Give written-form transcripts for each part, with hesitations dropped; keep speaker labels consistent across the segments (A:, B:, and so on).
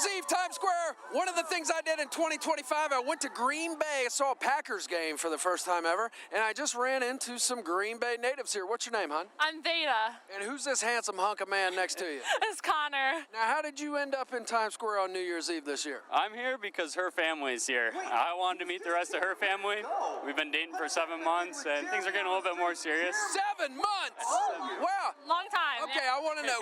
A: Year's Eve, Times Square. One of the things I did in 2025, I went to Green Bay. I saw a Packers game for the first time ever, and I just ran into some Green Bay natives here. What's your name, hon?
B: I'm Veda.
A: And who's this handsome hunk of man next to you?
B: It's Connor.
A: Now, how did you end up in Times Square on New Year's Eve this year?
C: I'm here because her family's here. I wanted to meet the rest of her family. We've been dating for 7 months, and things are getting a little bit more serious.
A: 7 months! Wow.
B: Long time.
A: Okay, I want to know,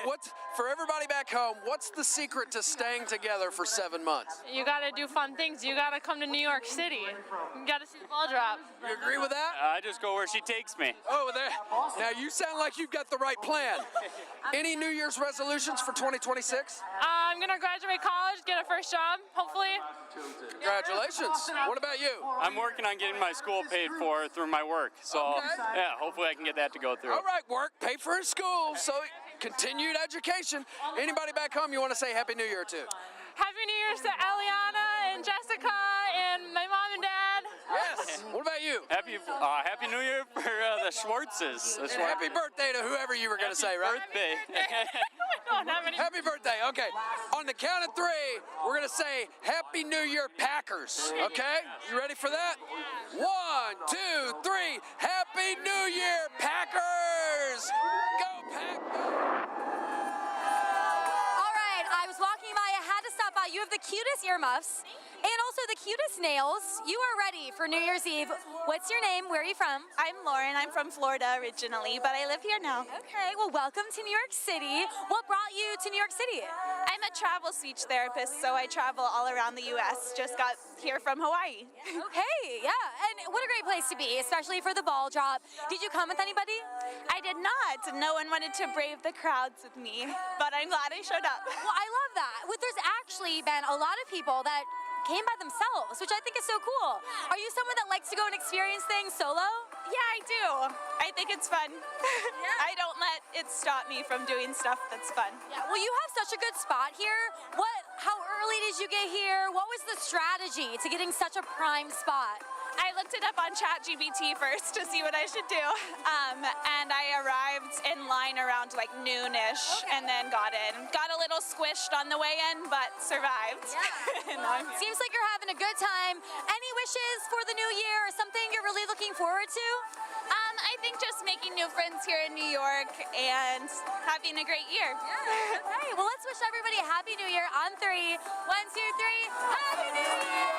A: for everybody back home, what's the secret to staying together for 7 months?
B: You gotta do fun things. You gotta come to New York City. You gotta see the ball drop.
A: You agree with that?
C: I just go where she takes me.
A: Oh, there. Now, you sound like you've got the right plan. Any New Year's resolutions for 2026?
B: I'm gonna graduate college, get a first job, hopefully.
A: Congratulations. What about you?
C: I'm working on getting my school paid for through my work, so yeah, hopefully I can get that to go through.
A: All right, work, pay for his school, so continued education. Anybody back home you want to say Happy New Year to?
B: Happy New Year's to Eliana and Jessica and my mom and dad.
A: Yes. What about you?
C: Happy New Year for the Schwartzes.
A: And happy birthday to whoever you were going to say, right?
C: Birthday.
B: I don't have any.
A: Happy birthday. Okay. On the count of 3, we're going to say Happy New Year Packers. Okay? You ready for that? 1, 2, 3. Happy New Year Packers. Go Pack.
D: All right, I was walking by, I had to stop by. You have the cutest earmuffs and also the cutest nails. You are ready for New Year's Eve. What's your name? Where are you from?
E: I'm Lauren. I'm from Florida originally, but I live here now.
D: Okay, well, welcome to New York City. What brought you to New York City?
E: I'm a travel speech therapist, so I travel all around the U.S. Just got here from Hawaii.
D: Okay, yeah, and what a great place to be, especially for the ball drop. Did you come with anybody?
E: I did not. No one wanted to brave the crowds with me, but I'm glad I showed up.
D: Well, I love that. There's actually been a lot of people that came by themselves, which I think is so cool. Are you someone that likes to go and experience things solo?
E: Yeah, I do. I think it's fun. I don't let it stop me from doing stuff that's fun.
D: Yeah. Well, you have such a good spot here. How early did you get here? What was the strategy to getting such a prime spot?
E: I looked it up on ChatGPT first to see what I should do, and I arrived in line around like noonish, and then got in. Got a little squished on the way in, but survived.
D: Yeah. Seems like you're having a good time. Any wishes for the new year or something you're really looking forward to?
E: I think just making new friends here in New York and having a great year.
D: Yeah. Okay, well, let's wish everybody a Happy New Year on 3. 1, 2, 3. Happy New Year!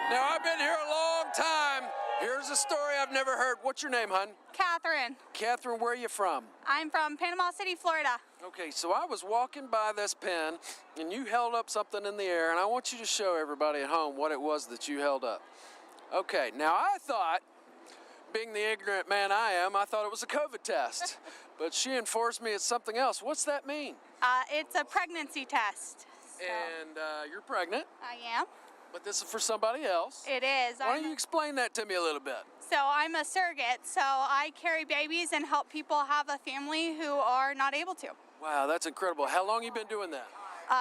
A: Now, I've been here a long time. Here's a story I've never heard. What's your name, hon?
E: Catherine.
A: Catherine, where are you from?
E: I'm from Panama City, Florida.
A: Okay, so I was walking by this pen, and you held up something in the air, and I want you to show everybody at home what it was that you held up. Okay, now I thought being the ignorant man I am, I thought it was a COVID test. But she informs me it's something else. What's that mean?
F: It's a pregnancy test.
A: And you're pregnant,
F: I am.
A: but this is for somebody else.
F: It is.
A: Why don't you explain that to me a little bit?
F: So I'm a surrogate, so I carry babies and help people have a family who are not able to.
A: Wow, that's incredible. How long you been doing that?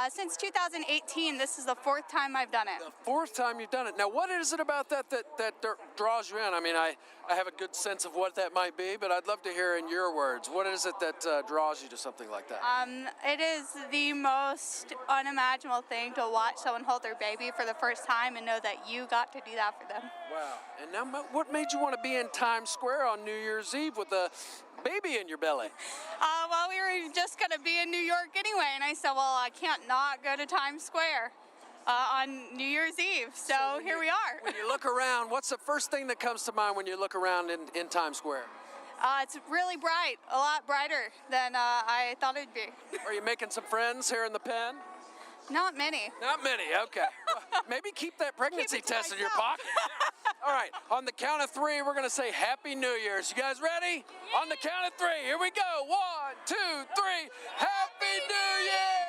F: Since 2018, this is the 4th time I've done it.
A: The 4th time you've done it. Now, what is it about that draws you in? I mean, I have a good sense of what that might be, but I'd love to hear in your words. What is it that draws you to something like that?
F: It is the most unimaginable thing to watch someone hold their baby for the first time and know that you got to do that for them.
A: Wow. And now, what made you want to be in Times Square on New Year's Eve with a baby in your belly?
F: Well, we were just going to be in New York anyway, and I said, well, I can't not go to Times Square on New Year's Eve, so here we are.
A: When you look around, what's the first thing that comes to mind when you look around in Times Square?
F: It's really bright, a lot brighter than I thought it'd be.
A: Are you making some friends here in the pen?
F: Not many.
A: Not many, okay. Well, maybe keep that pregnancy
F: Keep it to
A: test in your
F: myself.
A: pocket. All right, on the count of 3, we're gonna say Happy New Year's. You guys ready? On the count of 3, here we go. 1, 2, 3, Happy New Year!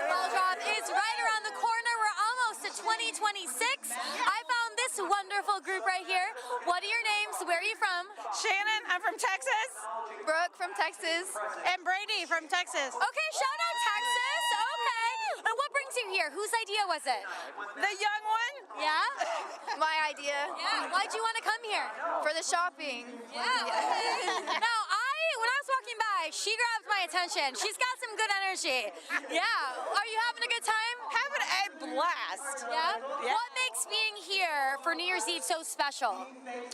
D: Ball drop is right around the corner. We're almost to 2026. I found this wonderful group right here. What are your names? Where are you from?
E: Shannon, I'm from Texas.
D: Brooke from Texas.
E: And Brady from Texas.
D: Okay, shout out Texas. Okay. And what brings you here? Whose idea was it?
E: The young one?
D: Yeah?
G: My idea
D: Yeah. Why'd you want to come here?
G: for the shopping.
D: Yeah. Now, when I was walking by, she grabbed my attention. She's got some good energy. Yeah. Are you having a good time?
E: Having a blast.
D: Yeah? What makes being here for New Year's Eve so special?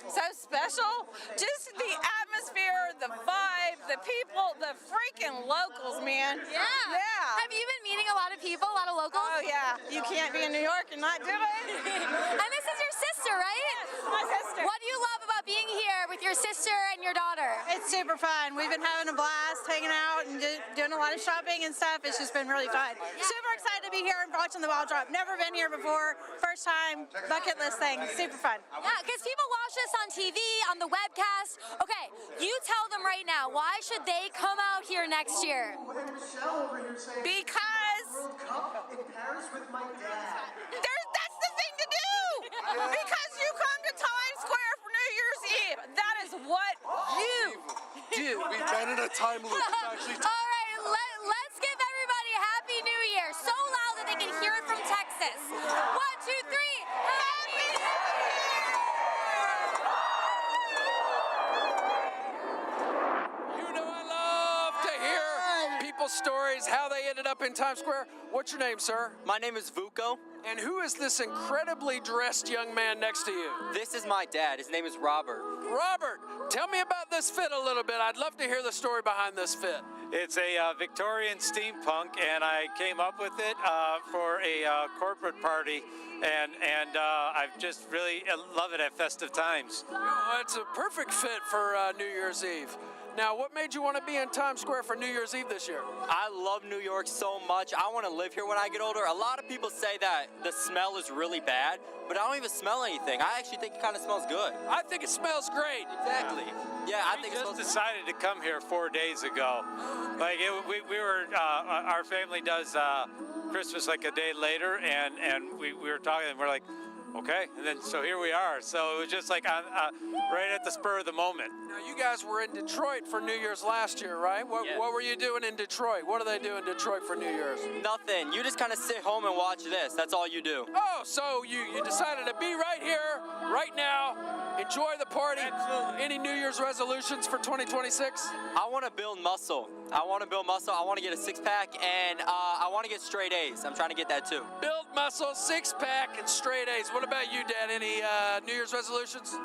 E: So special. Just the atmosphere, the vibe, the people, the freaking locals, man.
D: Yeah.
E: Yeah.
D: Have you been meeting a lot of people, a lot of locals?
E: Oh, yeah. You can't be in New York and not do it.
D: And this is your sister, right?
E: My sister.
D: What do you love about being here with your sister and your daughter?
H: It's super fun. We've been having a blast, hanging out and doing a lot of shopping and stuff. It's just been really fun. Super excited to be here and watching the ball drop. Never been here before. First time, bucket list thing. Super fun.
D: Yeah, because people watch this on TV, on the webcast. Okay, you tell them right now, why should they come out here next year?
E: Because that's the thing to do. Because you come to Times Square for New Year's Eve. That is what you do.
I: We've been in a time loop. It's actually
D: All right, let's give everybody a Happy New Year so loud that they can hear it from Texas. 1, 2, 3, Happy New
A: You know I love to hear people's stories, how they ended up in Times Square. What's your name, sir?
J: My name is Vuko.
A: And who is this incredibly dressed young man next to you?
J: This is my dad. His name is Robert.
A: Robert, tell me about this fit a little bit. I'd love to hear the story behind this fit.
K: It's a Victorian steampunk, and I came up with it for a corporate party, and I've just really love it at festive times.
A: Oh, it's a perfect fit for New Year's Eve. Now, what made you want to be in Times Square for New Year's Eve this year?
J: I love New York so much. I want to live here when I get older. A lot of people say that the smell is really bad, but I don't even smell anything. I actually think it kind of smells good.
A: I think it smells great.
J: Exactly. Yeah, I think it
K: We
J: smells
K: just decided to come here 4 days ago. Like we were, our family does Christmas like a day later, and we were talking, and we're like, okay, and then so here we are. So it was just like right at the spur of the moment.
A: Now, you guys were in Detroit for New Year's last year, right? What were you doing in Detroit? What do they do in Detroit for New Year's?
J: Nothing. You just kind of sit home and watch this. That's all you do.
A: Oh, so you decided to be right here, right now, enjoy the party.
K: Absolutely.
A: Any New Year's resolutions for 2026?
J: I want to build muscle. I want to build muscle. I want to get a six-pack, and I want to get straight A's. I'm trying to get that too.
A: Build muscle, six-pack, and straight A's. What about you, Dad? Any New Year's resolutions?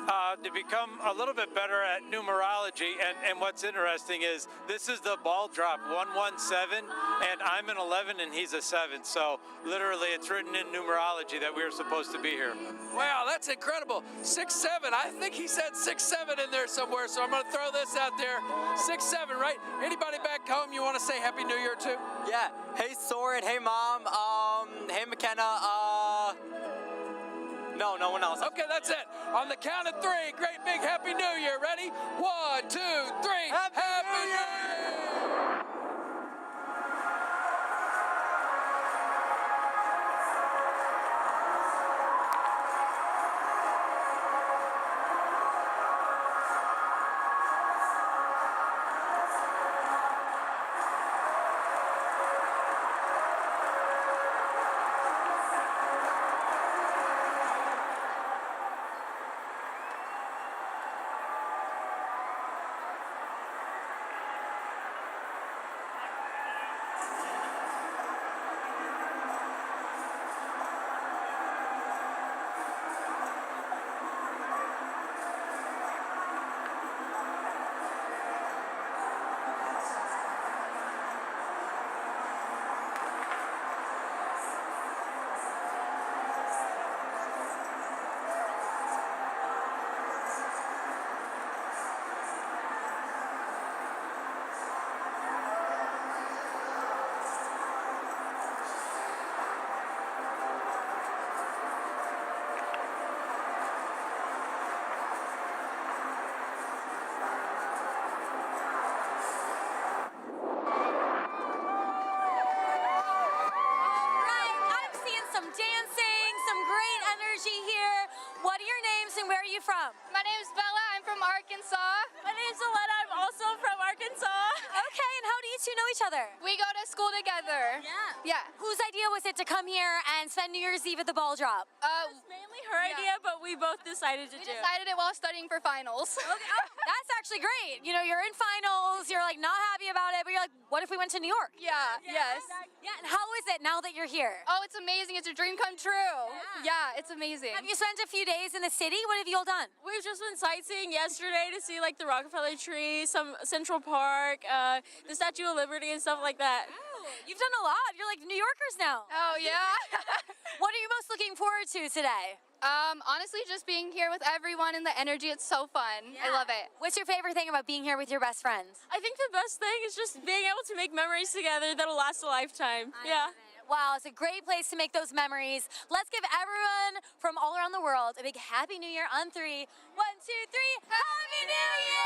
K: To become a little bit better at numerology, and what's interesting is this is the ball drop 117, and I'm an 11 and he's a 7. So literally, it's written in numerology that we were supposed to be here.
A: Wow, that's incredible. 6'7". I think he said 6'7" in there somewhere, so I'm going to throw this out there. 6'7", right? Anybody back home you want to say Happy New Year to?
J: Yeah. Hey, Soren. Hey, Mom. Hey, McKenna. No. no one else.
A: Okay, that's it. On the count of 3, great big Happy New Year. Ready? 1, 2, 3. Happy New Year!
D: From?
G: My name is Bella. I'm from Arkansas.
B: My name's Aletta. I'm also from Arkansas.
D: Okay, and how do you two know each other?
G: We go to school together.
D: Yeah. Whose idea was it to come here and spend New Year's Eve at the ball drop?
B: It was mainly her idea, but we both decided to do it.
G: We decided it while studying for finals.
D: Okay. Oh, that's actually great. You know, you're in finals, you're like not happy about it, but you're like, what if we went to New York?
G: Yeah, yes.
D: Yeah, and how is it now that you're here?
G: Oh, it's amazing. It's a dream come true. Yeah, it's amazing.
D: Have you spent a few days in the city? What have you all done?
B: We've just been sightseeing yesterday to see like the Rockefeller tree, some Central Park, the Statue of Liberty and stuff like that.
D: Oh, you've done a lot. You're like New Yorkers now.
G: Oh, yeah.
D: What are you most looking forward to today?
G: Honestly, just being here with everyone and the energy, it's so fun. I love it.
D: What's your favorite thing about being here with your best friends?
B: I think the best thing is just being able to make memories together that'll last a lifetime.
D: Wow, it's a great place to make those memories. Let's give everyone from all around the world a big Happy New Year on 3. 1, 2, 3. Happy New Year!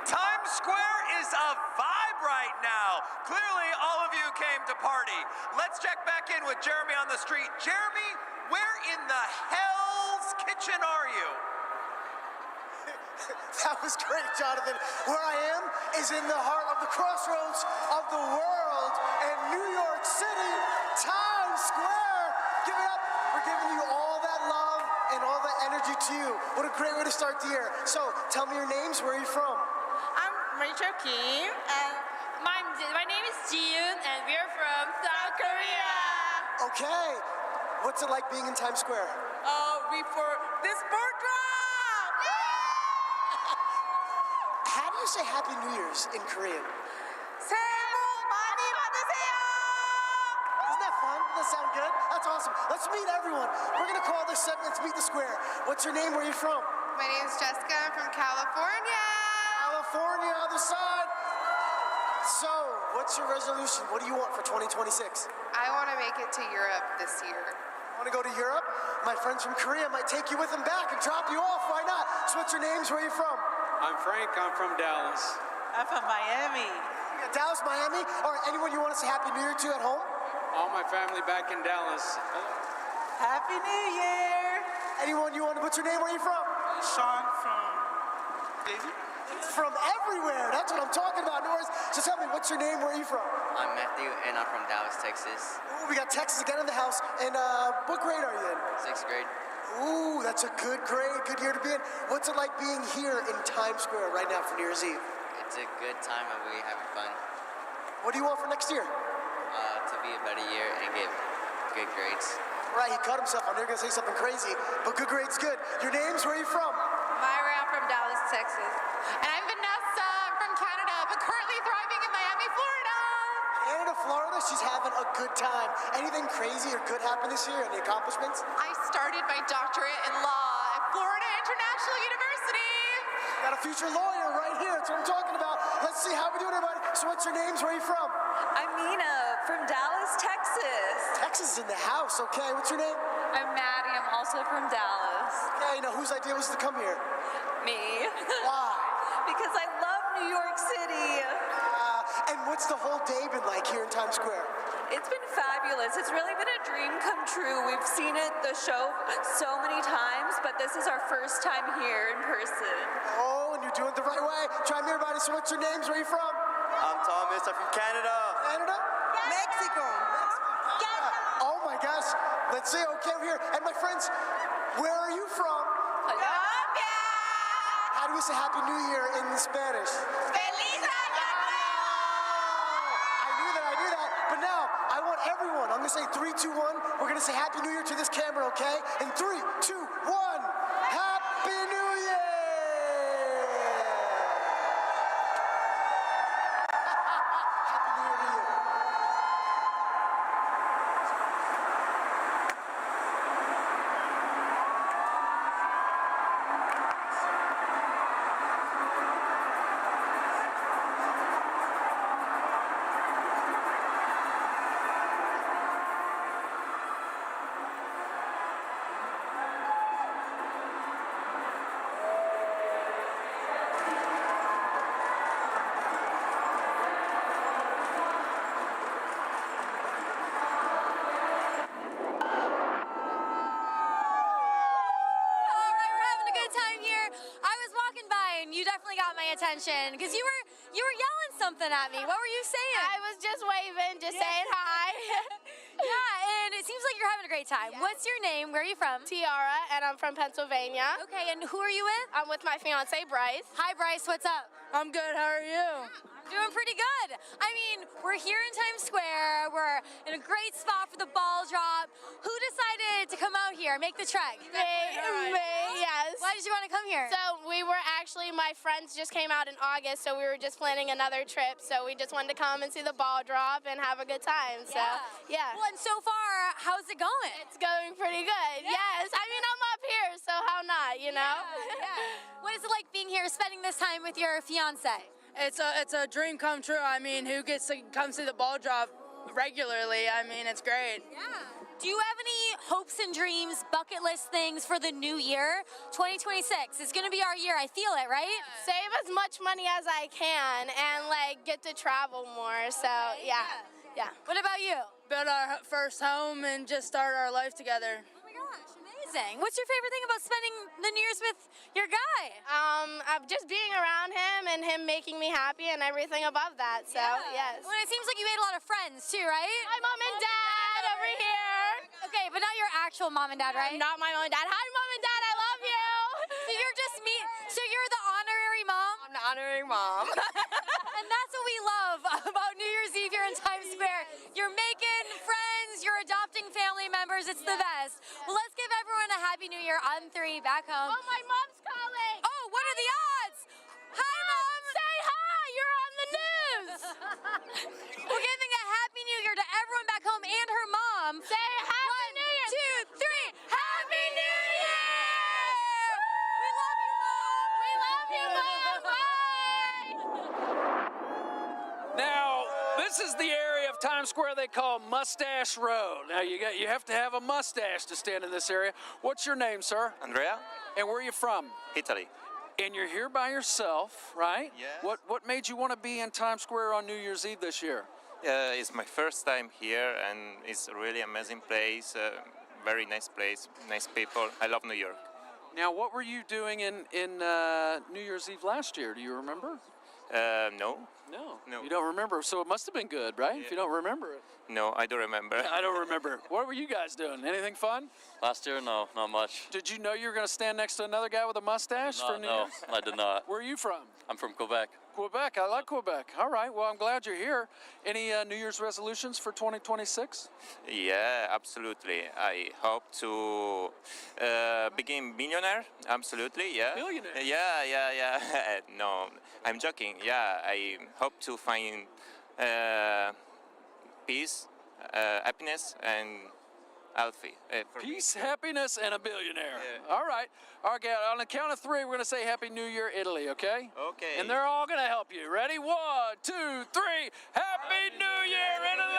L: Times Square is a vibrant right now. Clearly, all of you came to party. Let's check back in with Jeremy on the street. Jeremy, where in the hell's kitchen are you?
M: That was great, Jonathan. Where I am is in the heart of the crossroads of the world in New York City, Times Square. Give it up. We're giving you all that love and all that energy to you. What a great way to start the year. So, tell me your names. Where are you from?
N: I'm Rachel Kim, and my name is Ji-yoon, and we're from South Korea.
M: Okay. What's it like being in Times Square?
N: We for this board drop.
M: How do you say Happy New Year's in Korean?
N: 새해 복 많이 받으세요.
M: Isn't that fun? Doesn't that sound good? That's awesome. Let's meet everyone. We're going to call this segment Meet the Square. What's your name? Where are you from?
G: My name is Jessica. I'm from California.
M: California, other side. So, what's your resolution? What do you want for 2026?
G: I want to make it to Europe this year.
M: Want to go to Europe? My friends from Korea might take you with them back and drop you off. Why not? So what's your names? Where are you from?
K: I'm Frank. I'm from Dallas.
N: I'm from Miami.
M: Yeah, Dallas, Miami. All right, anyone you want to say Happy New Year to at home?
K: All my family back in Dallas.
N: Happy New Year.
M: Anyone you want to, what's your name? Where are you from?
N: Sean from Daisy.
M: From everywhere. That's what I'm talking about. No worries. So tell me, what's your name? Where are you from?
O: I'm Matthew, and I'm from Dallas, Texas.
M: Ooh, we got Texas again in the house. And what grade are you in?
O: 6th grade.
M: Ooh, that's a good grade. Good year to be in. What's it like being here in Times Square right now for New Year's Eve?
O: It's a good time, and we're having fun.
M: What do you want for next year?
O: To be a better year and get good grades.
M: Right, he cut himself. I knew you were going to say something crazy, but good grade's good. Your names? Where are you from?
G: Myra, I'm from Dallas, Texas. And I'm Vanessa. I'm from Canada, but currently thriving in Miami, Florida.
M: Canada, Florida. She's having a good time. Anything crazy or good happen this year? Any accomplishments?
G: I started my doctorate in law at Florida International University.
M: Got a future lawyer right here. That's what I'm talking about. Let's see how we doing, everybody. So what's your names? Where are you from?
N: I'm Nina from Dallas, Texas.
M: Texas is in the house. Okay, what's your name?
N: I'm Maddie. I'm also from Dallas.
M: Okay, now whose idea was to come here?
N: Me.
M: Why?
N: Because I love New York City.
M: And what's the whole day been like here in Times Square?
N: It's been fabulous. It's really been a dream come true. We've seen the show so many times, but this is our first time here in person.
M: Oh, and you're doing it the right way. Try me, everybody. So what's your names? Where are you from?
J: I'm Thomas. I'm from Canada.
M: Canada?
N: Mexico.
M: Oh my gosh. Let's see. Okay, we're here. And my friends, where are you from?
N: Colombia.
M: How do we say Happy New Year in Spanish?
N: Feliz Año Nuevo.
M: I knew that. But now, I want everyone. I'm going to say 3, 2, 1. We're going to say Happy New Year to this camera, okay? In 3, 2, 1. Happy New Year! Happy New Year to you.
D: Attention, because you were yelling something at me. What were you saying?
G: I was just waving, saying hi.
D: Yeah, and it seems like you're having a great time.
G: Yes.
D: What's your name? Where are you from?
G: Tiara, and I'm from Pennsylvania.
D: Okay, and who are you with?
G: I'm with my fiance, Bryce.
D: Hi, Bryce. What's up?
N: I'm good. How are you?
D: I'm doing pretty good. I mean, we're here in Times Square. We're in a great spot for the ball drop. Who decided to come out here, make the trek?
G: Me, yes.
D: Why did you want to come here?
G: So we were actually, my friends just came out in August, so we were just planning another trip. So we just wanted to come and see the ball drop and have a good time. So, yeah.
D: Well, and so far, how's it going?
G: It's going pretty good. Yes. I mean, I'm up here, so how not, you know?
D: Yeah. What is it like being here, spending this time with your fiance?
N: It's a dream come true. I mean, who gets to come see the ball drop regularly? I mean, it's great.
D: Yeah. Do you have any hopes and dreams, bucket list things for the new year? 2026 is going to be our year. I feel it, right?
G: Save as much money as I can and like get to travel more. So yeah.
D: What about you?
P: Build our first home and just start our life together.
D: Oh my gosh, amazing. What's your favorite thing about spending the New Year's with your guy?
G: Just being around him and him making me happy and everything above that. So yes.
D: Well, it seems like you made a lot of friends too, right?
G: Hi, Mom and Dad over here.
D: Okay, but not your actual mom and dad, right?
G: Not my mom and dad. Hi, Mom and Dad. I love you.
D: So you're just me. So you're the honorary mom?
G: I'm the honorary mom.
D: And that's what we love about New Year's Eve here in Times Square. You're making friends, you're adopting family members. It's the best. Well, let's give everyone a Happy New Year on 3 back home.
G: Oh, my mom's calling.
D: Oh, what are the odds? Hi, Mom.
G: Say hi. You're on the news.
D: We're giving a Happy New Year to everyone back home and her mom.
G: Say Happy New Year.
D: 1, 2, 3. Happy New Year! We love you, Mom.
G: We love you, Mom. Bye.
A: Now, this is the area of Times Square they call Mustache Road. Now, you have to have a mustache to stand in this area. What's your name, sir?
Q: Andrea,
A: And where are you from?
Q: Italy.
A: And you're here by yourself, right?
Q: Yes.
A: What made you want to be in Times Square on New Year's Eve this year?
Q: It's my first time here, and it's a really amazing place. Very nice place, nice people. I love New York.
A: Now, what were you doing in New Year's Eve last year? Do you remember?
Q: No.
A: You don't remember, so it must have been good, right? If you don't remember it.
Q: No, I don't remember.
A: I don't remember. What were you guys doing? Anything fun?
R: Last year, no, not much.
A: Did you know you were going to stand next to another guy with a mustache for New
R: No,
A: Year's?
R: I did not.
A: Where are you from?
R: I'm from Quebec.
A: Quebec. I like Quebec. All right. Well, I'm glad you're here. Any New Year's resolutions for 2026?
Q: Yeah, absolutely. I hope to become millionaire. Absolutely, yeah.
A: Millionaire?
Q: Yeah. No, I'm joking. Yeah, I hope to find peace, happiness, and healthy.
A: Peace, happiness, and a billionaire. All right. All right, on the count of 3, we're going to say Happy New Year, Italy, okay?
Q: Okay.
A: And they're all going to help you. Ready? 1, 2, 3. Happy New Year, Italy!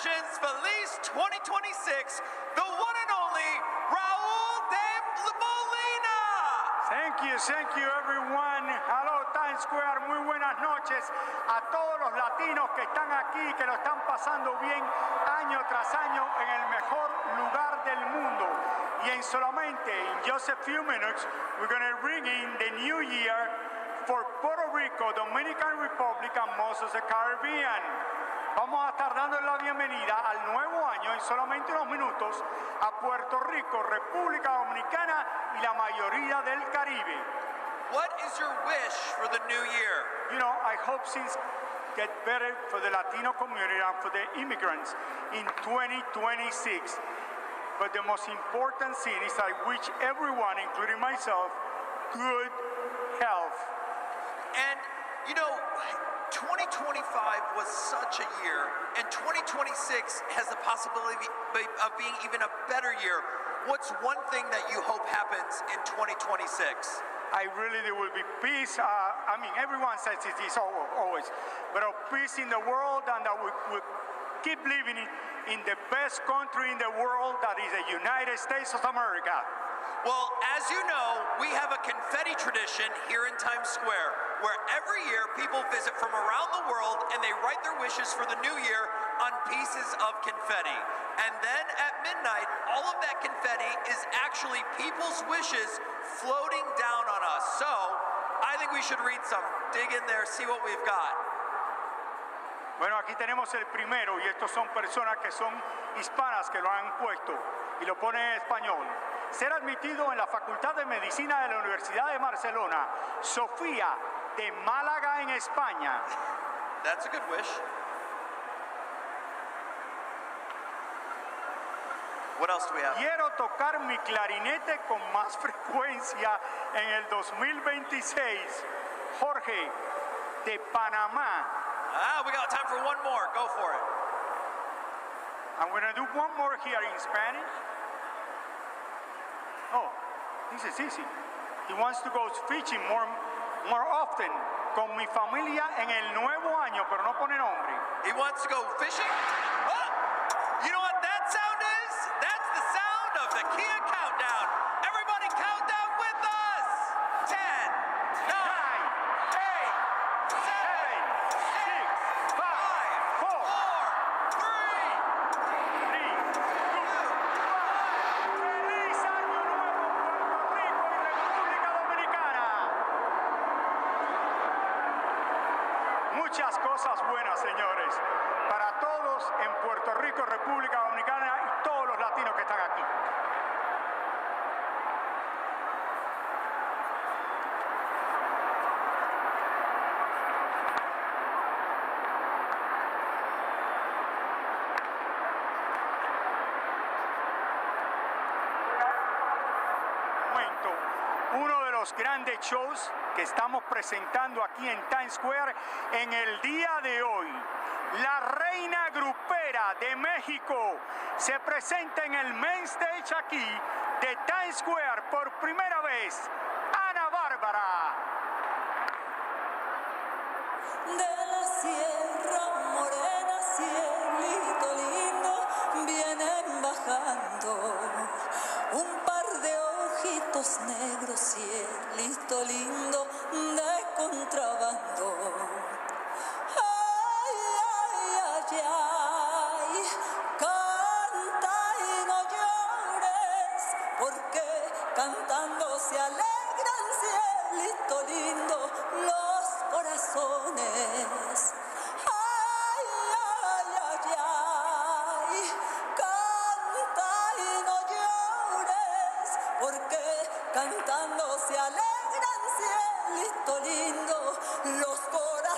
L: Congratulations, Feliz 2026, the one and only Raul de Molina.
S: Thank you everyone. Hello Times Square, muy buenas noches a todos los latinos que están aquí, que lo están pasando bien año tras año en el mejor lugar del mundo. Y en solamente, in just a few minutes, we're going to bring in the new year for Puerto Rico, Dominican Republic, and most of the Caribbean. Vamos a estar dando la bienvenida al nuevo año en solamente unos minutos a Puerto Rico, República Dominicana y la mayoría del Caribe.
L: What is your wish for the new year?
S: You know, I hope things get better for the Latino community and for the immigrants in 2026. But the most important thing is I wish everyone, including myself, good health.
L: And, you know, 2025 was such a year, and 2026 has the possibility of being even a better year. What's one thing that you hope happens in 2026?
S: I really, there will be peace. I mean, everyone says it is always, but of peace in the world, and that we keep living in the best country in the world, that is the United States of America.
L: Well, as you know, we have a confetti tradition here in Times Square, where every year people visit from around the world and they write their wishes for the new year on pieces of confetti. And then at midnight, all of that confetti is actually people's wishes floating down on us. So I think we should read some. Dig in there, see what we've got.
S: Bueno, aquí tenemos el primero, y estos son personas que son hispanas que lo han puesto y lo ponen en español. Ser admitido en la Facultad de Medicina de la Universidad de Barcelona, Sofía, de Málaga, en España.
L: That's a good wish. What else do we have?
S: Quiero tocar mi clarinete con más frecuencia en el 2026. Jorge, de Panamá.
L: We got time for one more. Go for it.
S: I'm going to do one more here in Spanish. Oh, this is easy. He wants to go fishing more often con mi familia en el nuevo año, pero no pone nombre.
L: He wants to go fishing? Oh! You know what that sound is? That's the sound of the Kia Countdown. Everybody count down with us. 10, 9, 8, 7, 6, 5, 4, 3, 2, 1. ¡Feliz Año Nuevo, Puerto Rico y República Dominicana! Muchas cosas buenas, señores, para todos en Puerto Rico, República Dominicana y todos los latinos que están aquí. Uno de los grandes shows que estamos presentando aquí en Times Square en el día de hoy. La reina grupera de México se presenta en el main stage aquí de Times Square por primera vez. Ana Bárbara.
T: De la Sierra Morena, cielito lindo, vienen bajando un par de ojitos negros, cielito lindo, de contrabando. Ay, ay, ay, ay, canta y no llores, porque cantando se alegran, cielito lindo, los corazones. Ay, ay, ay, ay, canta y no llores, porque cantando se alegran, cielito lindo, los corazones.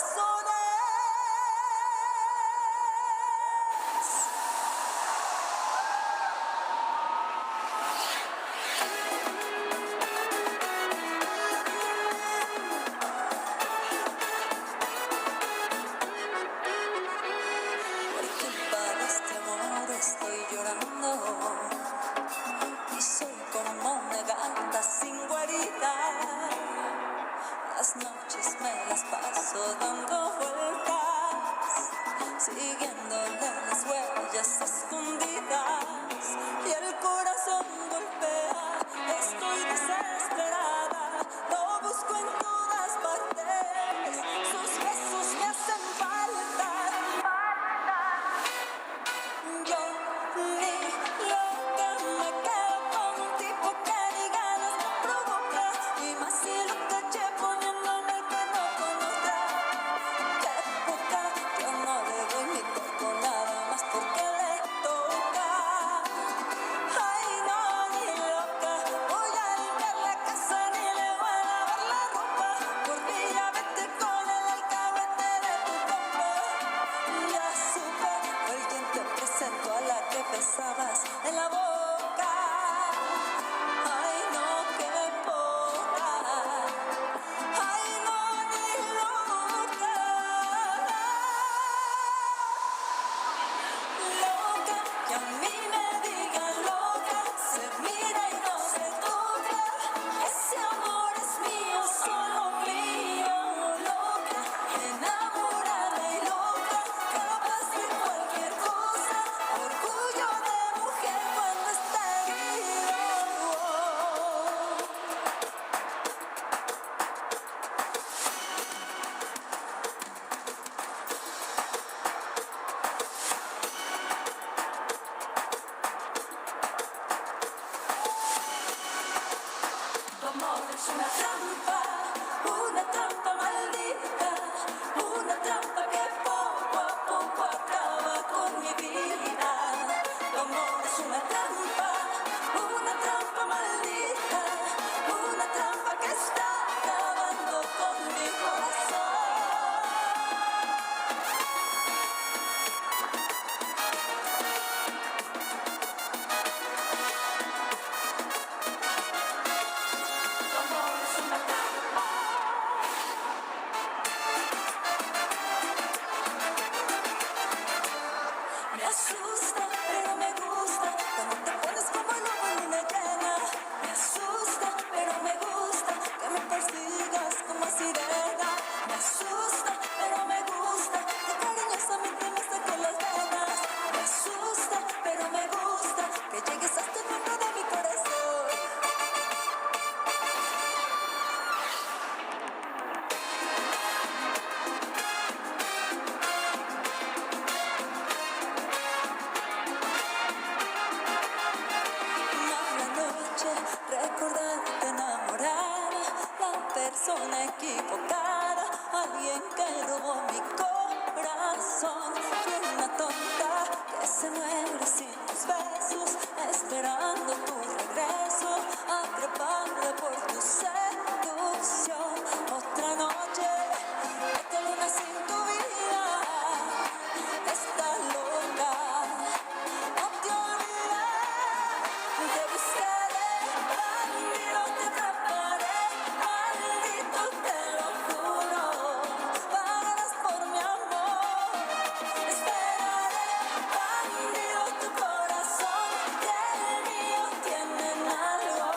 T: alguien que robó mi corazón. Fui una tonta que se muere sin tus besos, esperando tu regreso, atrapada por tu seducción. Otra noche, otra luna sin tu vida, estás loca, no te olvidé, te buscaré, bandido te atraparé, maldito te lo juro, pagarás por mi amor, esperaré, bandido tu corazón y el mío tienen algo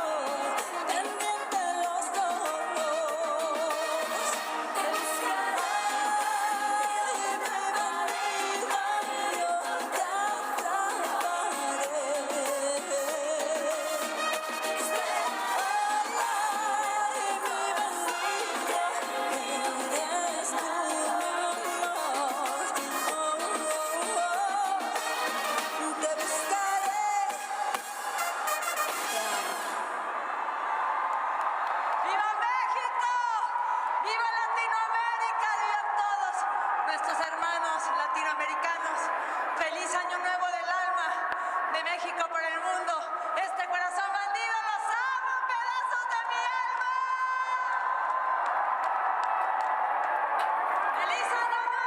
T: pendiente los dos, te buscaré, mi bandido, yo te atraparé.
U: ¡Viva México! ¡Viva Latinoamérica! Vivan todos nuestros hermanos latinoamericanos. ¡Feliz Año Nuevo del alma de México por el mundo! ¡Este corazón bandido los amo, pedazos de mi alma! ¡Feliz Año Nuevo!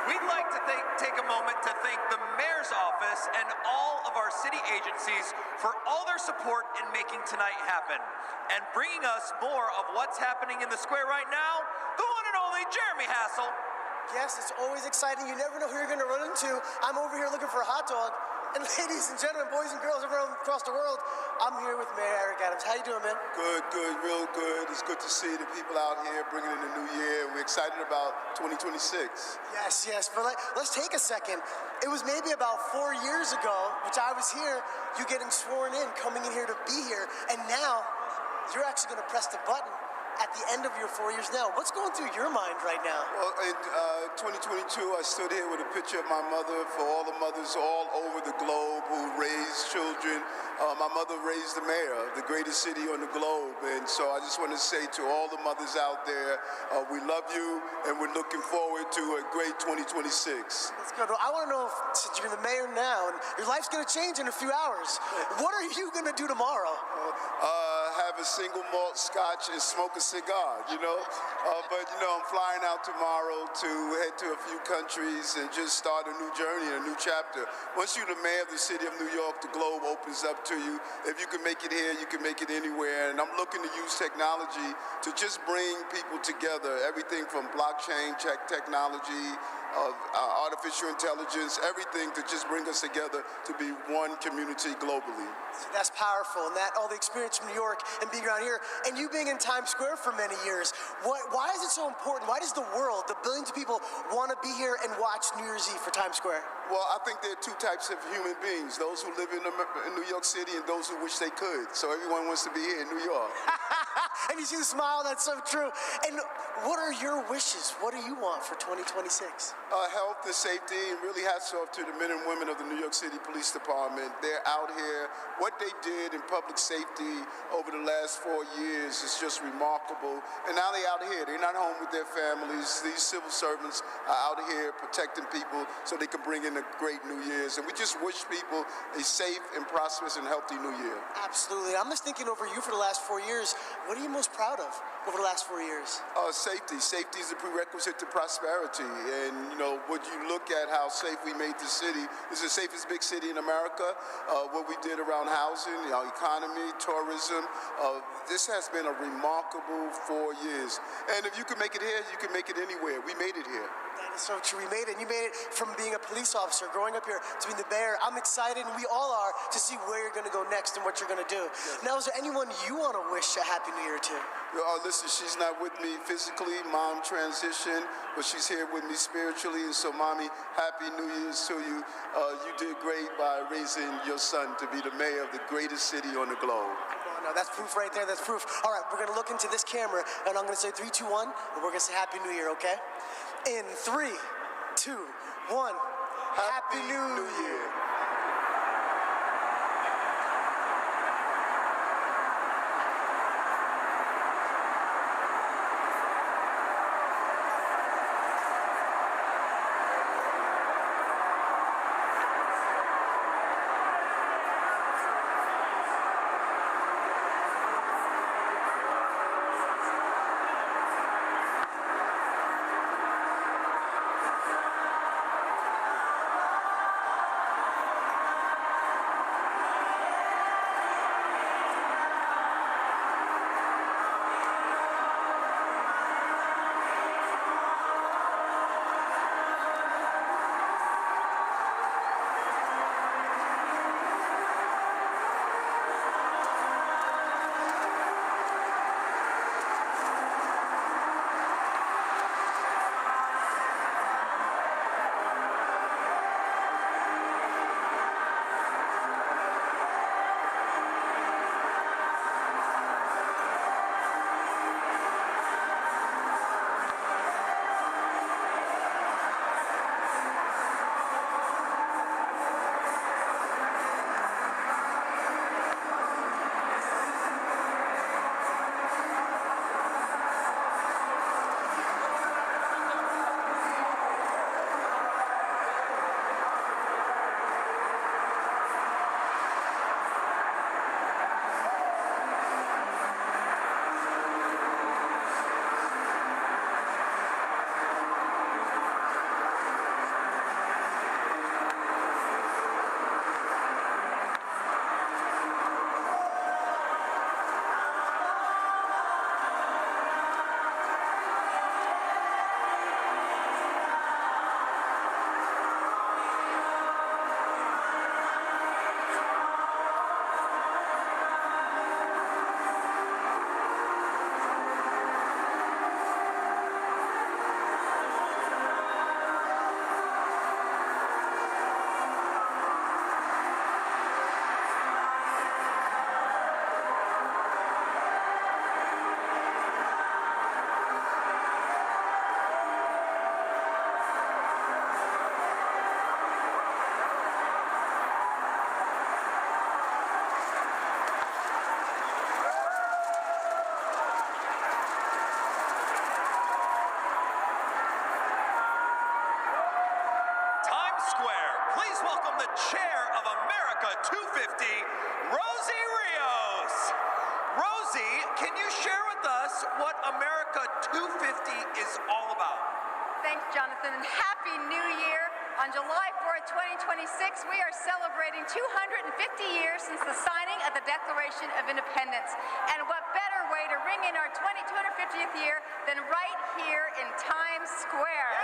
L: We'd like to take a moment to thank the Mayor's Office and all of our city agencies for all their support in making tonight happen and bringing us more of what's happening in the square right now, the one and only Jeremy Hassel.
M: Yes, it's always exciting. You never know who you're going to run into. I'm over here looking for a hot dog. And ladies and gentlemen, boys and girls everyone across the world, I'm here with Mayor Eric Adams. How you doing, man?
I: Good, real good. It's good to see the people out here bringing in the new year. We're excited about 2026.
M: Yes. But let's take a second. It was maybe about 4 years ago, which I was here, you getting sworn in, coming in here to be here. And now, you're actually going to press the button at the end of your 4 years now. What's going through your mind right now?
I: Well, in 2022, I stood here with a picture of my mother for all the mothers all over the globe who raised children. My mother raised the mayor of the greatest city on the globe, and so I just want to say to all the mothers out there, we love you, and we're looking forward to a great 2026.
M: That's good. Well, I want to know, since you're the mayor now, and your life's going to change in a few hours, what are you going to do tomorrow?
I: Have a single malt scotch and smoke a cigar, you know? But, you know, I'm flying out tomorrow to head to a few countries and just start a new journey, a new chapter. Once you're the mayor of the city of New York, the globe opens up to you. If you can make it here, you can make it anywhere. And I'm looking to use technology to just bring people together. Everything from blockchain technology, artificial intelligence, everything to just bring us together to be one community globally.
M: So that's powerful, and that all the experience from New York and being around here, and you being in Times Square for many years. Why is it so important? Why does the world, the billions of people, want to be here and watch New Year's Eve for Times Square?
I: Well, I think there are two types of human beings, those who live in New York City and those who wish they could. So everyone wants to be here in New York.
M: And you see the smile, that's so true. And what are your wishes? What do you want for 2026?
I: Health and safety, and really hats off to the men and women of the New York City Police Department. They're out here. What they did in public safety over the last 4 years is just remarkable. And now they're out here. They're not home with their families. These civil servants are out here protecting people so they can bring in a great New Year's. And we just wish people a safe and prosperous and healthy New Year.
M: Absolutely. I'm just thinking over you for the last 4 years. What are you most proud of over the last 4 years?
I: Safety. Safety is a prerequisite to prosperity. And, you know, would you look at how safe we made the city? It's the safest big city in America. What we did around housing, our economy, tourism. This has been a remarkable 4 years. And if you can make it here, you can make it anywhere. We made it here.
M: That is so true. We made it. You made it from being a police officer, growing up here, to being the mayor. I'm excited, and we all are, to see where you're going to go next and what you're going to do. Yes. Now, is there anyone you want to wish a Happy New Year to?
I: Listen, she's not with me physically. Mom transitioned, but she's here with me spiritually. And so, Mommy, Happy New Year's to you. You did great by raising your son to be the mayor of the greatest city on the globe.
M: No, that's proof right there. That's proof. All right, we're going to look into this camera, and I'm going to say 3, 2, 1, and we're going to say Happy New Year, okay? In 3, 2, 1, Happy New Year.
L: 250, Rosie Rios. Rosie, can you share with us what America 250 is all about?
C: Thanks, Jonathan, and Happy New Year. On July 4th, 2026, we are celebrating 250 years since the signing of the Declaration of Independence. And what better way to ring in our 250th year than right here in Times Square?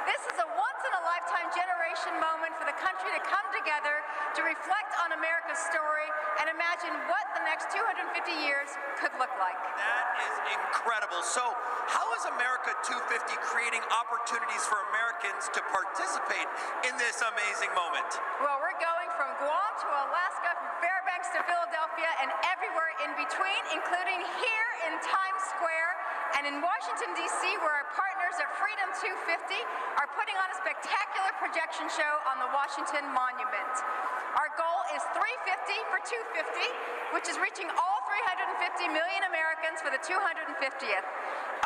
C: This is a once-in-a-lifetime generation moment for the country to come together to reflect on America's story and imagine what the next 250 years could look like.
L: That is incredible. So, how is America 250 creating opportunities for Americans to participate in this amazing moment?
C: Well, we're going from Guam to Alaska, from Fairbanks to Philadelphia, and everywhere in between, including here in Times Square and in Washington, D.C., where our partners at Freedom 250 are putting on a spectacular projection show on the Washington Monument. Our goal is 350 for 250, which is reaching all 350 million Americans for the 250th.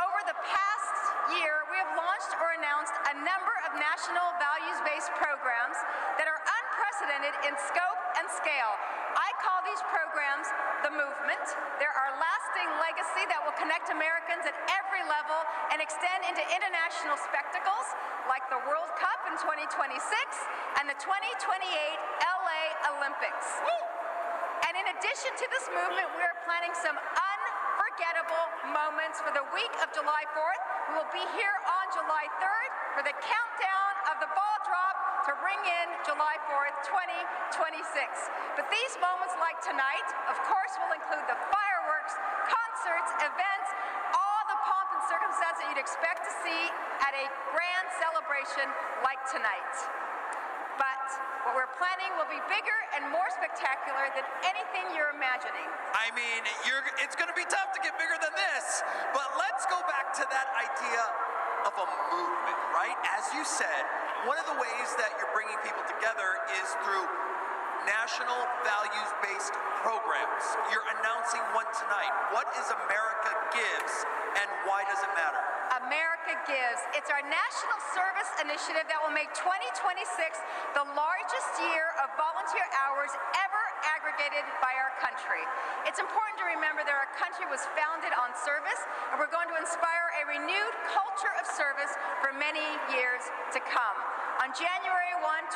C: Over the past year, we have launched or announced a number of national values-based programs that are unprecedented in scope and scale. I call these programs the movement. They're our lasting legacy that will connect Americans at every level and extend into international spectacles like the World Cup in 2026 and the 2028 LA Olympics. And in addition to this movement, we are planning some unforgettable moments for the week of July 4th. We will be here on July 3rd for the countdown of the ball drop to ring in July 4th, 2026. But these moments like tonight, of course, will include the fireworks, concerts, events, all the pomp and circumstance that you'd expect to see at a grand celebration like tonight. But what we're planning will be bigger and more spectacular than anything you're imagining.
L: I mean, it's going to be tough to get bigger than this, but let's go back to that idea of a movement, right? As you said, one of the ways that you're bringing people together is through national values-based programs. You're announcing one tonight. What is America Gives, and why does it matter?
C: America Gives. It's our national service initiative that will make 2026 the largest year of volunteer hours ever aggregated by our country. It's important to remember that our country was founded on service, and we're going to inspire a renewed culture of service for many years to come. On January 1, 2026,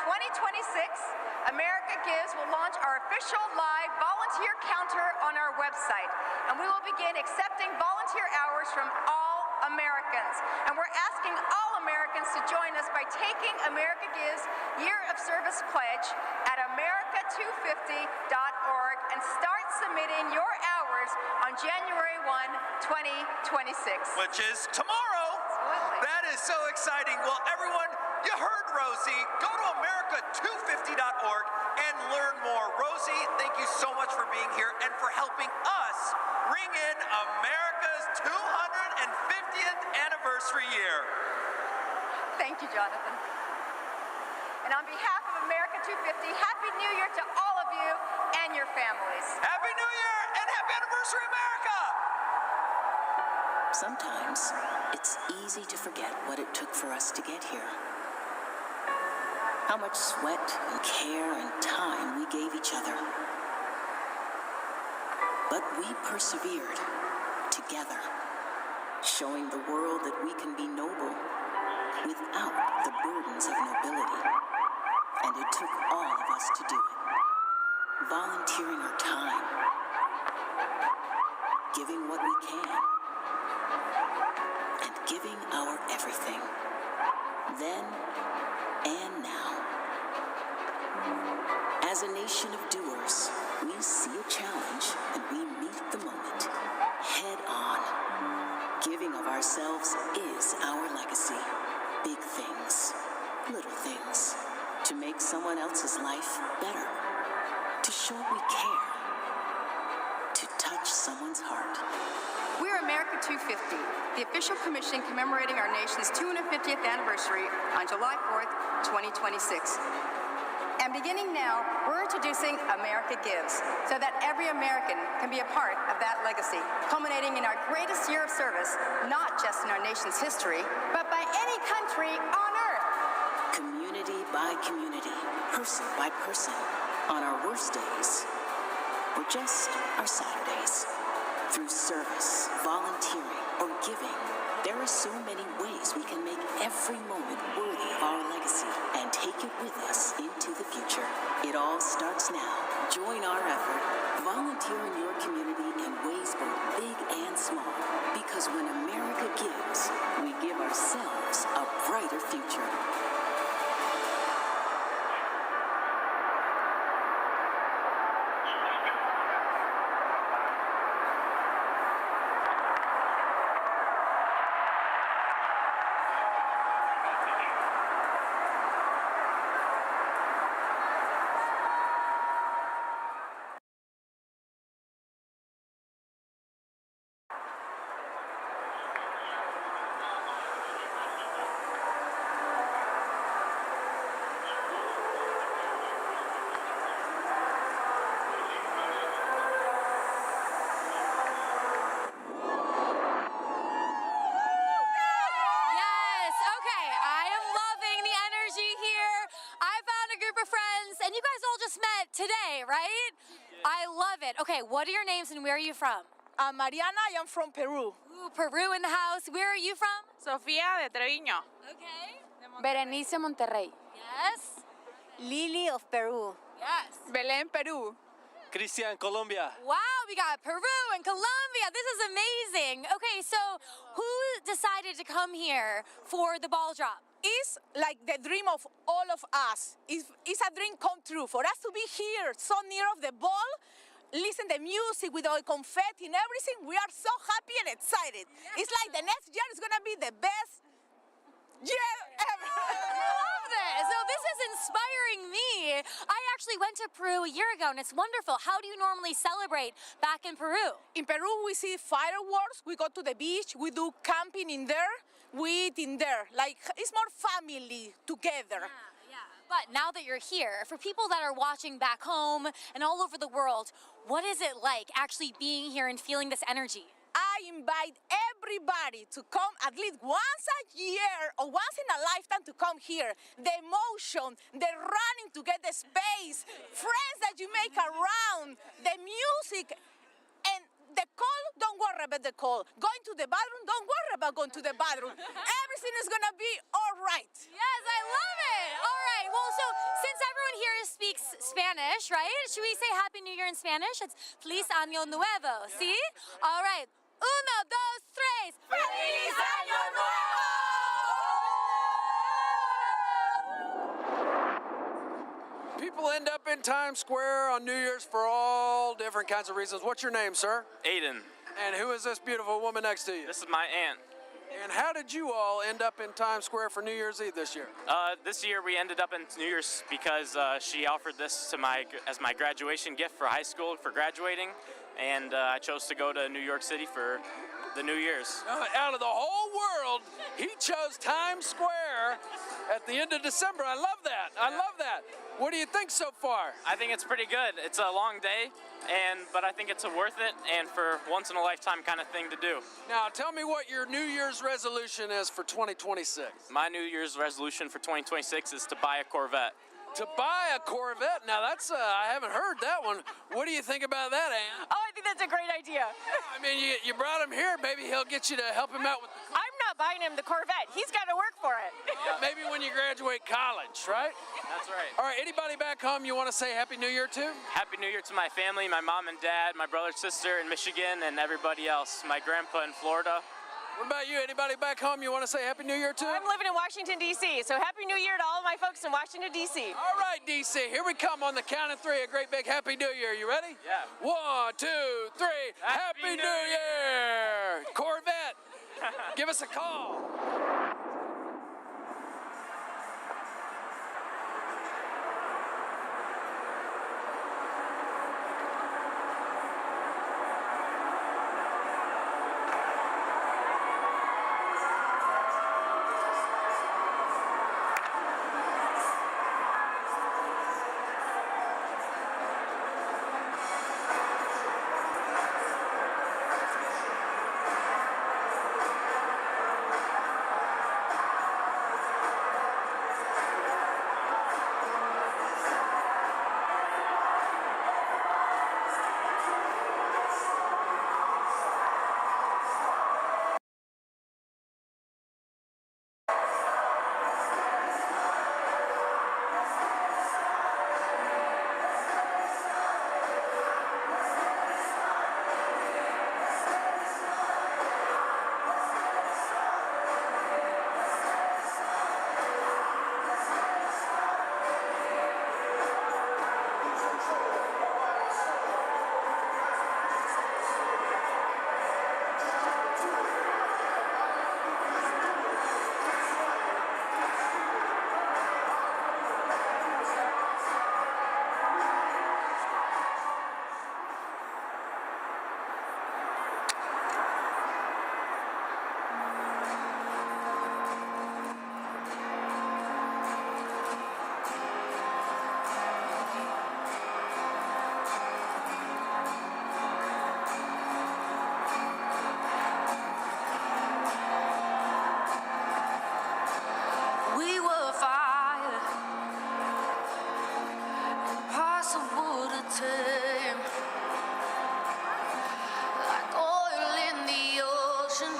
C: America Gives will launch our official live volunteer counter on our website, and we will begin accepting volunteer hours from all Americans. And we're asking all Americans to join us by taking America Gives Year of Service Pledge at America250.org and start submitting your hours on January 1, 2026.
L: Which is tomorrow.
C: Absolutely.
L: That is so exciting. Well, everyone, you heard Rosie. Go to America250.org and learn more. Rosie, thank you so much for being here and for helping us ring in America's 250th anniversary year.
C: Thank you, Jonathan. And on behalf of America 250, Happy New Year to all of you and your families.
L: Happy New Year and Happy Anniversary, America!
V: Sometimes it's easy to forget what it took for us to get here. How much sweat and care and time we gave each other. But we persevered together, showing the world that we can be noble without the burdens of nobility. And it took all of us to do it. Volunteering our time, giving what we can, and giving our everything. Then and now. As a nation of doers, we see a challenge and we meet the moment head on. Giving of ourselves is our legacy. Big things, little things, to make someone else's life better, to show we care, to touch someone's heart.
C: We're America 250, the official commission commemorating our nation's 250th anniversary on July 4th, 2026. And beginning now, we're introducing America Gives, so that every American can be a part of that legacy, culminating in our greatest year of service, not just in our nation's history, but by any country on earth.
V: Community by community, person by person, on our worst days, or just our Saturdays. Through service, volunteering, or giving, there are so many ways we can make every moment worthy of our legacy and take it with us into the future. It all starts now. Join our effort. Volunteer in your community in ways both big and small. Because when America gives, we give ourselves a brighter future.
D: Yes, okay. I am loving the energy here. I found a group of friends, and you guys all just met today, right? I love it. Okay, what are your names and where are you from?
F: I'm Mariana, I am from Peru.
D: Ooh, Peru in the house. Where are you from?
F: Sofía de Treviño.
D: Okay.
F: Berenice, Monterrey.
D: Yes.
F: Lily of Peru.
D: Yes.
F: Belén, Peru.
R: Cristian, Colombia.
D: Wow, we got Peru and Colombia. This is amazing. Okay, so who decided to come here for the ball drop?
F: It's like the dream of all of us. It's a dream come true. For us to be here so near of the ball, listen the music with all confetti and everything, we are so happy and excited. It's like the next year is gonna be the best year ever.
D: I love this. So this is inspiring me. I actually went to Peru a year ago and it's wonderful. How do you normally celebrate back in Peru?
F: In Peru, we see fireworks, we go to the beach, we do camping in there, we eat in there. Like, it's more family together.
D: But now that you're here, for people that are watching back home and all over the world, what is it like actually being here and feeling this energy?
F: I invite everybody to come at least once a year or once in a lifetime to come here. The emotion, the running to get the space, friends that you make around, the music, and the call, don't worry about the call. Going to the bathroom, don't worry about going to the bathroom. Everything is gonna be all right.
D: Yes, I love it. All right, well, so since everyone here speaks Spanish, right? Should we say Happy New Year in Spanish? It's Feliz Año Nuevo, see? All right, uno, dos, tres.
F: ¡Feliz Año Nuevo!
A: People end up in Times Square on New Year's for all different kinds of reasons. What's your name, sir?
H: Aiden.
A: And who is this beautiful woman next to you?
H: This is my aunt.
A: And how did you all end up in Times Square for New Year's Eve this year?
H: This year we ended up in New Year's because she offered this to as my graduation gift for high school for graduating, and I chose to go to New York City for the New Year's.
A: Out of the whole world, he chose Times Square at the end of December. I love that. I love that. What do you think so far?
H: I think it's pretty good. It's a long day, but I think it's worth it and for once in a lifetime kind of thing to do.
A: Now, tell me what your New Year's resolution is for 2026.
H: My New Year's resolution for 2026 is to buy a Corvette.
A: To buy a Corvette? Now that's, I haven't heard that one. What do you think about that, Ann?
F: Oh, I think that's a great idea.
A: I mean, you brought him here. Maybe he'll get you to help him out with the
F: I'm not buying him the Corvette. He's got to work for it.
A: maybe when you graduate college, right?
H: That's right.
A: All right, anybody back home you want to say Happy New Year to?
H: Happy New Year to my family, my mom and dad, my brother, sister in Michigan, and everybody else. My grandpa in Florida.
A: What about you? Anybody back home you want to say Happy New Year to?
F: I'm living in Washington, D.C., so Happy New Year to all of my folks in Washington, D.C.
A: All right, D.C., here we come on the count of three. A great big Happy New Year. You ready?
H: Yeah.
A: 1, 2, 3. Happy New Year! Corvette, give us a call.
T: tame, like oil in the ocean.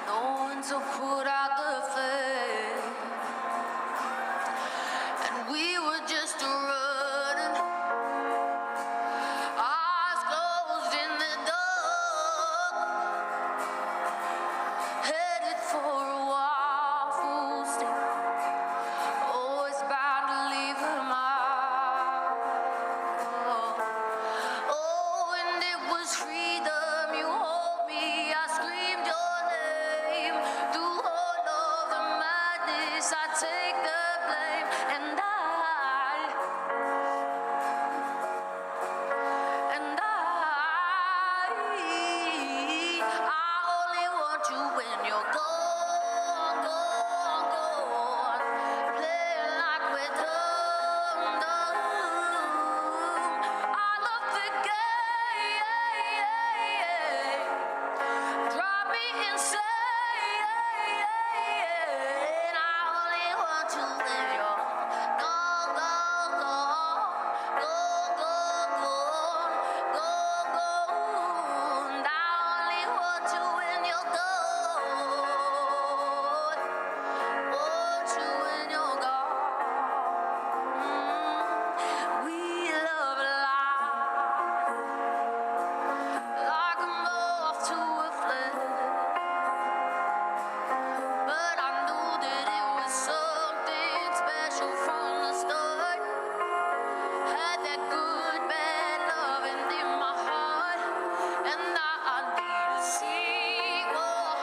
T: No one to put out the flame, and we were just running, eyes closed in the dark, headed for a waffle stick, always bound to leave a mark. Oh, and it was freedom. You hold me, I screamed your name. Through all of the madness, I take the blame, and I only want you when you're gone, gone, gone. Playing like we're done, done. I love the game. Drive me insane. I only want you when you're gone, gone, gone. Gone, gone, gone. Gone, gone. I only want you when you're gone. Want you when you're gone. We love life like a moth to a flame, but I knew that it was something special from the start. Had that good bad loving in my heart, and now I need a sequel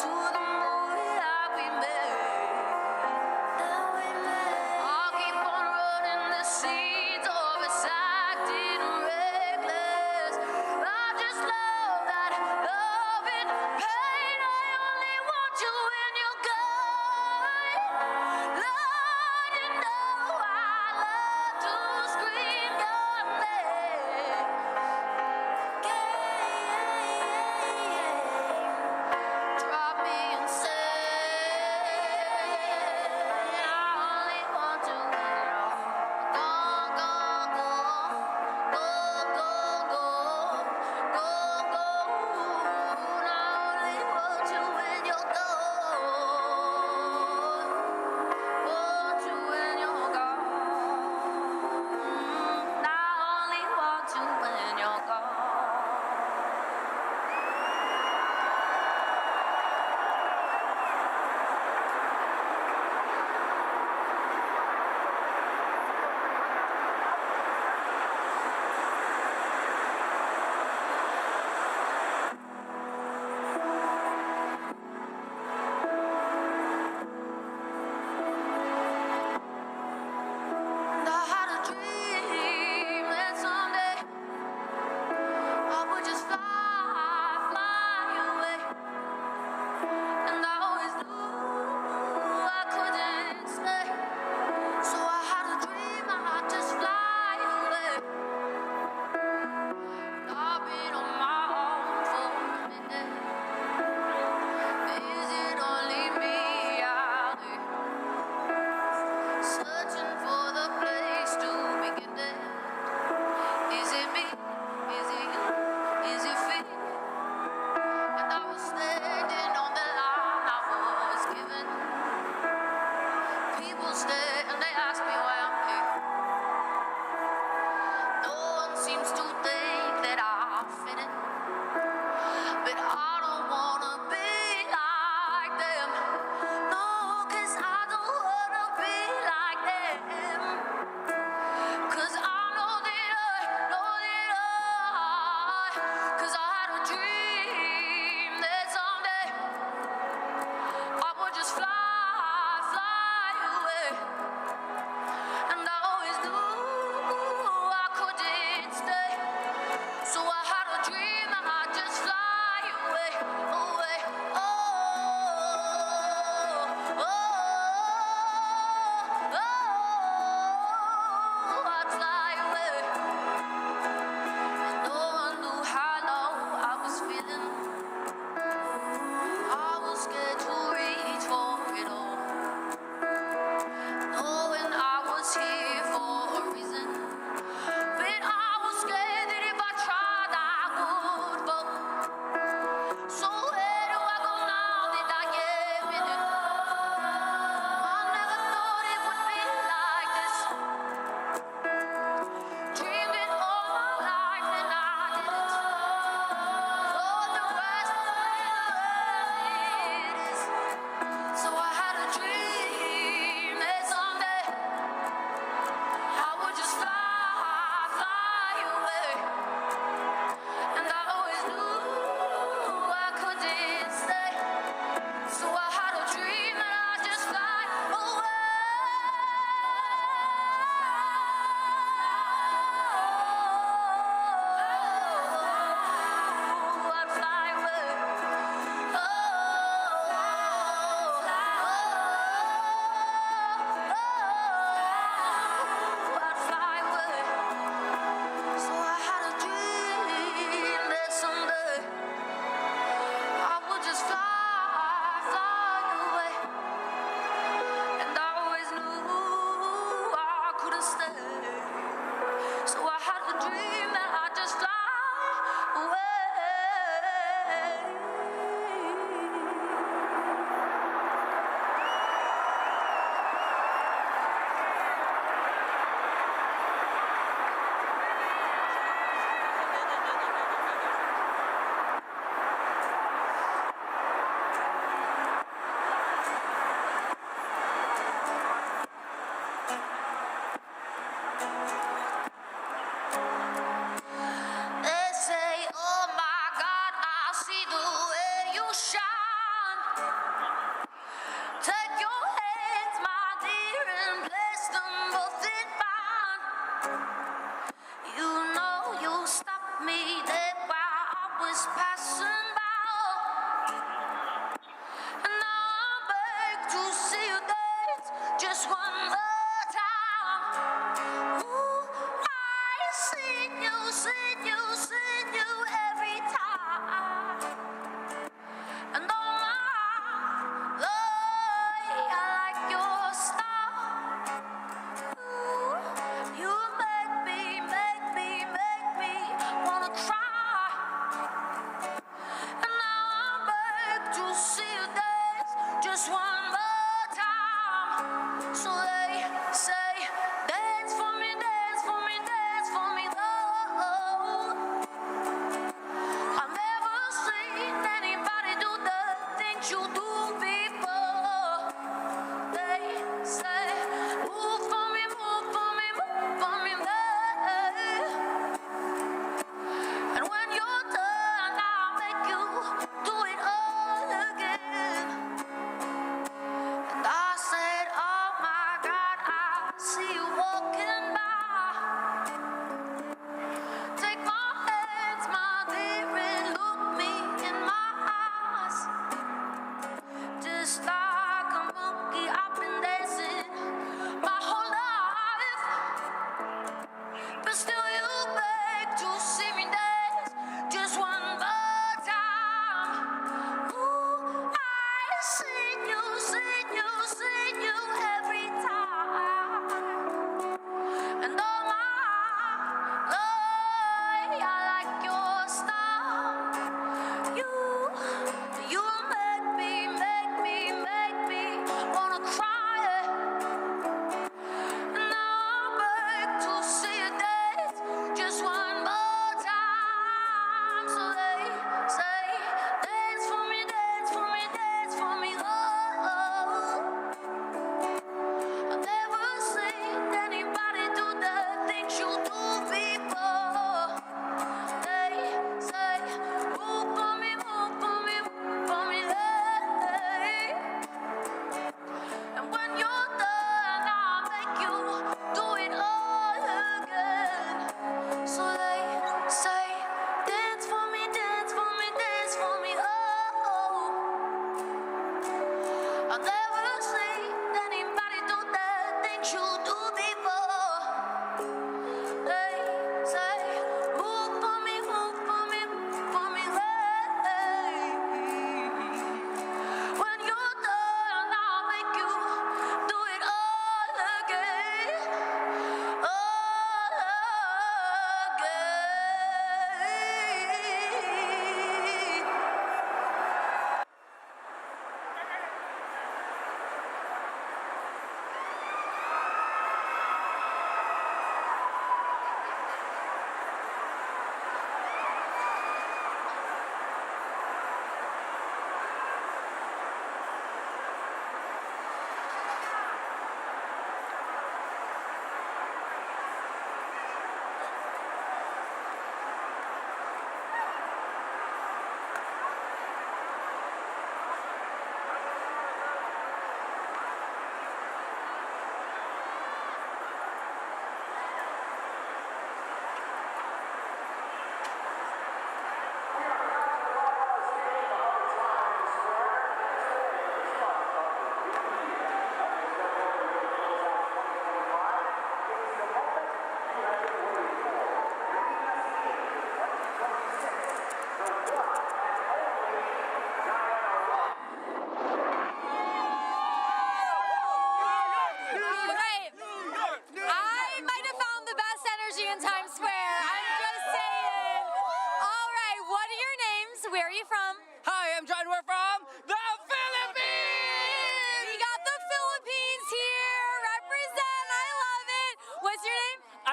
T: to the movie that we made. I'll keep on running the seeds of us acting reckless. I just love that love and pain. I only want you when you're gone. Lord, you know I love to scream your name. Drop me insane. I only want to when you're gone, stay. So I had a dream that I just fly away. They say, oh my God, I see the way you shine. Take your hands, my dear, and place them both in mine. You know you stopped me there while I was passing by. And now I beg to see you dance just one more time. Ooh, I seen you every time. And oh my, I like your style. Ooh, you make me wanna cry. And now I beg to see you dance just one more time. So they say, dance for me, dance for me, dance for me, though. I'm never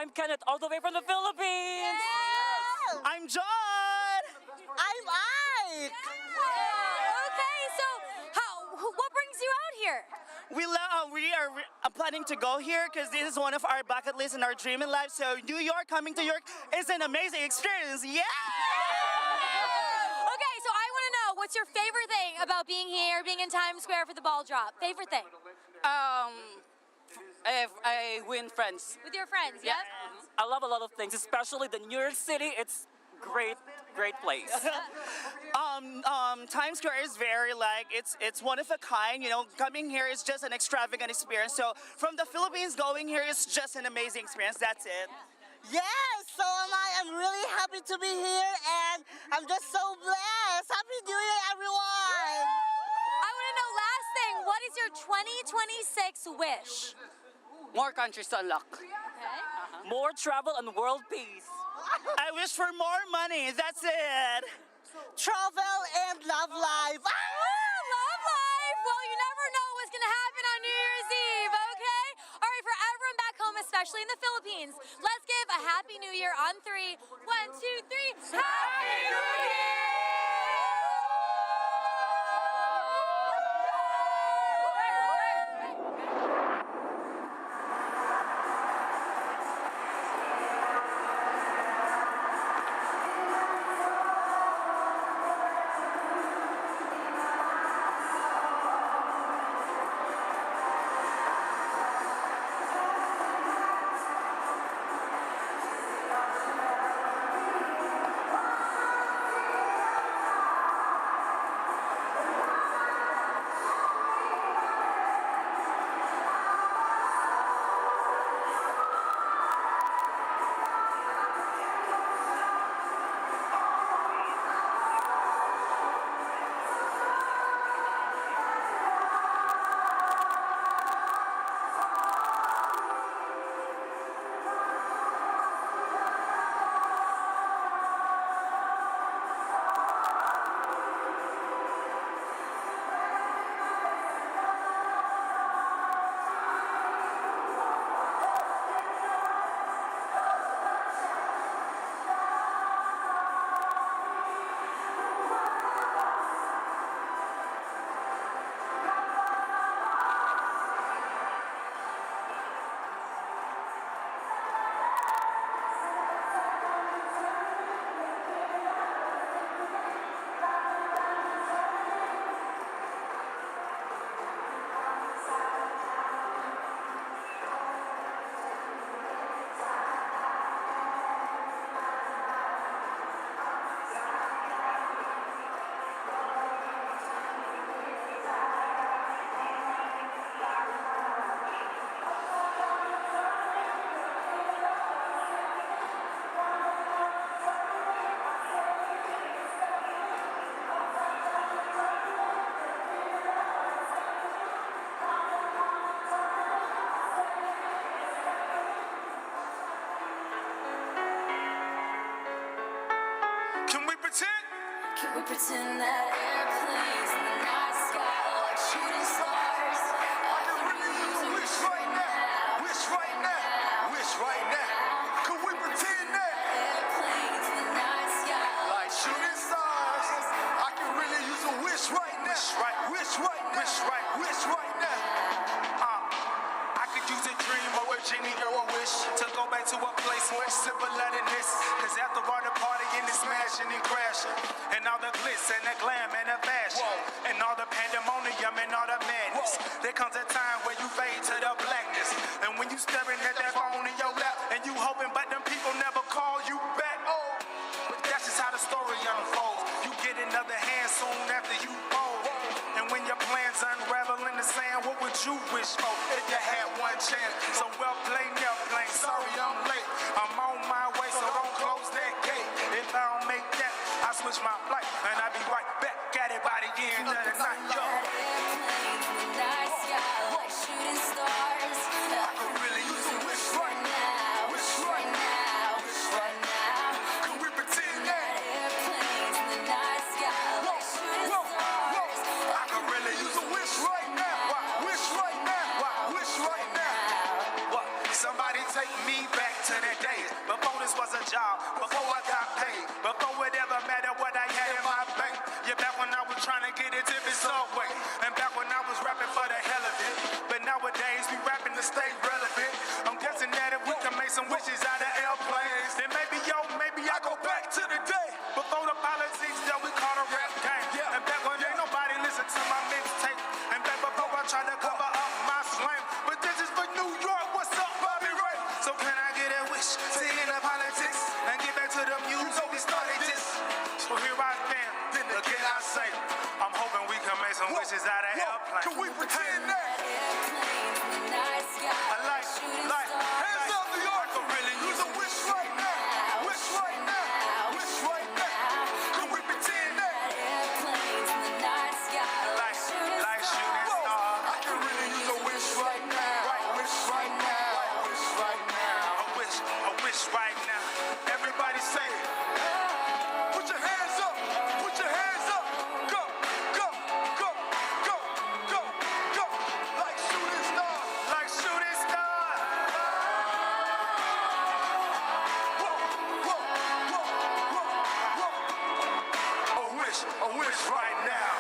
B: I'm Kenneth, all the way from the Philippines.
E: I'm John. I'm Ike.
D: Okay, so what brings you out here?
E: We are planning to go here because this is one of our bucket lists and our dream in life. So New York, coming to New York is an amazing experience. Yeah.
D: Okay, so I want to know, what's your favorite thing about being here, being in Times Square for the ball drop? Favorite thing?
B: If I win friends.
D: With your friends, yeah?
B: I love a lot of things, especially the New York City. It's great place.
E: Times Square is very it's one of a kind. You know, coming here is just an extravagant experience. So from the Philippines, going here is just an amazing experience. That's it.
W: Yes, so am I. I'm really happy to be here, and I'm just so blessed. Happy New Year, everyone!
D: I want to know, last thing, what is your 2026 wish?
B: More countries to unlock.
D: Okay.
B: More travel and world peace.
E: I wish for more money. That's it.
W: Travel and love life.
D: Love life! Well, you never know what's going to happen on New Year's Eve, okay? All right, for everyone back home, especially in the Philippines, let's give a Happy New Year on 3. 1, 2, 3. Happy New Year!
T: Pretend that airplanes in the night sky like shooting stars. I can really use a wish right now.
X: Wish right now. Wish right now. Could we pretend that
T: airplanes in the night sky
X: like shooting stars? I can really use a wish right now. Wish right now. Wish right now. I could use a dream or a genie or a wish to go back to a place much simpler than this. Cause after all the partying and smashing and crashing, and all the glitz and the glam and the fashion, and all the pandemonium and all the madness, there comes a time where you fade to the blackness. And when you staring at that phone in your lap, and you hoping but them people never call you back. But that's just how the story unfolds. You get another hand soon after you fold. And when your plans unravel in the sand, what would you wish for if you had one chance? So well played, never played. Sorry I'm late. I'm on my way, so don't close that gate. If I don't make that, I switch my flight, and I'll be right back at it by the end of the night. Yo.
T: airplanes in the night sky like shooting stars. I can really use a wish right now. Wish right now. Wish right now.
X: Can we pretend that
T: airplanes in the night sky like shooting stars?
X: I can really use a wish right now. Wish right now. Wish right now. What? Somebody take me back to that day job, before I got paid, before it ever mattered what I had in my bank. Yeah, back when I was trying to get into the subway, and back when I was rapping for the hell of it. But nowadays we rapping to stay relevant. I'm guessing that if we can make some wishes out of airplanes, then maybe I go back to the day before the politics that we call a rap game. And back when ain't nobody listen to my mixtape, and back before I tried to cover up my slang. But this is for New York. What's up, Bobby Ray? So can I get a wish? See in the politics and get back to the music we started this. So here I stand. Then again I say, I'm hoping we can make some wishes out of airplanes. Can we pretend that? Hands up, New York. I can really use a wish right now. Wish right now. Wish right now. Can we pretend that? Like shooting stars. I can really use a wish right now. Wish right now. Wish right now. A wish right now. Everybody say it. Put your hands up. Put your hands up. Go, go, go, go, go, go. Like shooting stars. Like shooting stars. Whoa, whoa, whoa, whoa, whoa. A wish right now.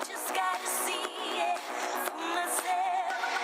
T: Just gotta see it for myself.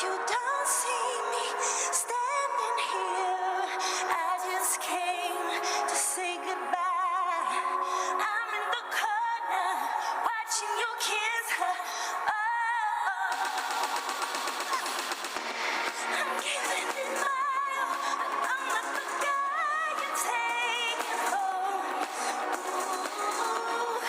T: You don't see me standing here. I just came to say goodbye. I'm in the corner watching you kiss her. Oh, I'm giving it my all. I'm not the guy you're taking home. Ooh,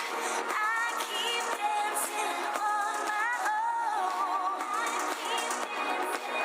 T: I keep dancing on my own. I keep dancing.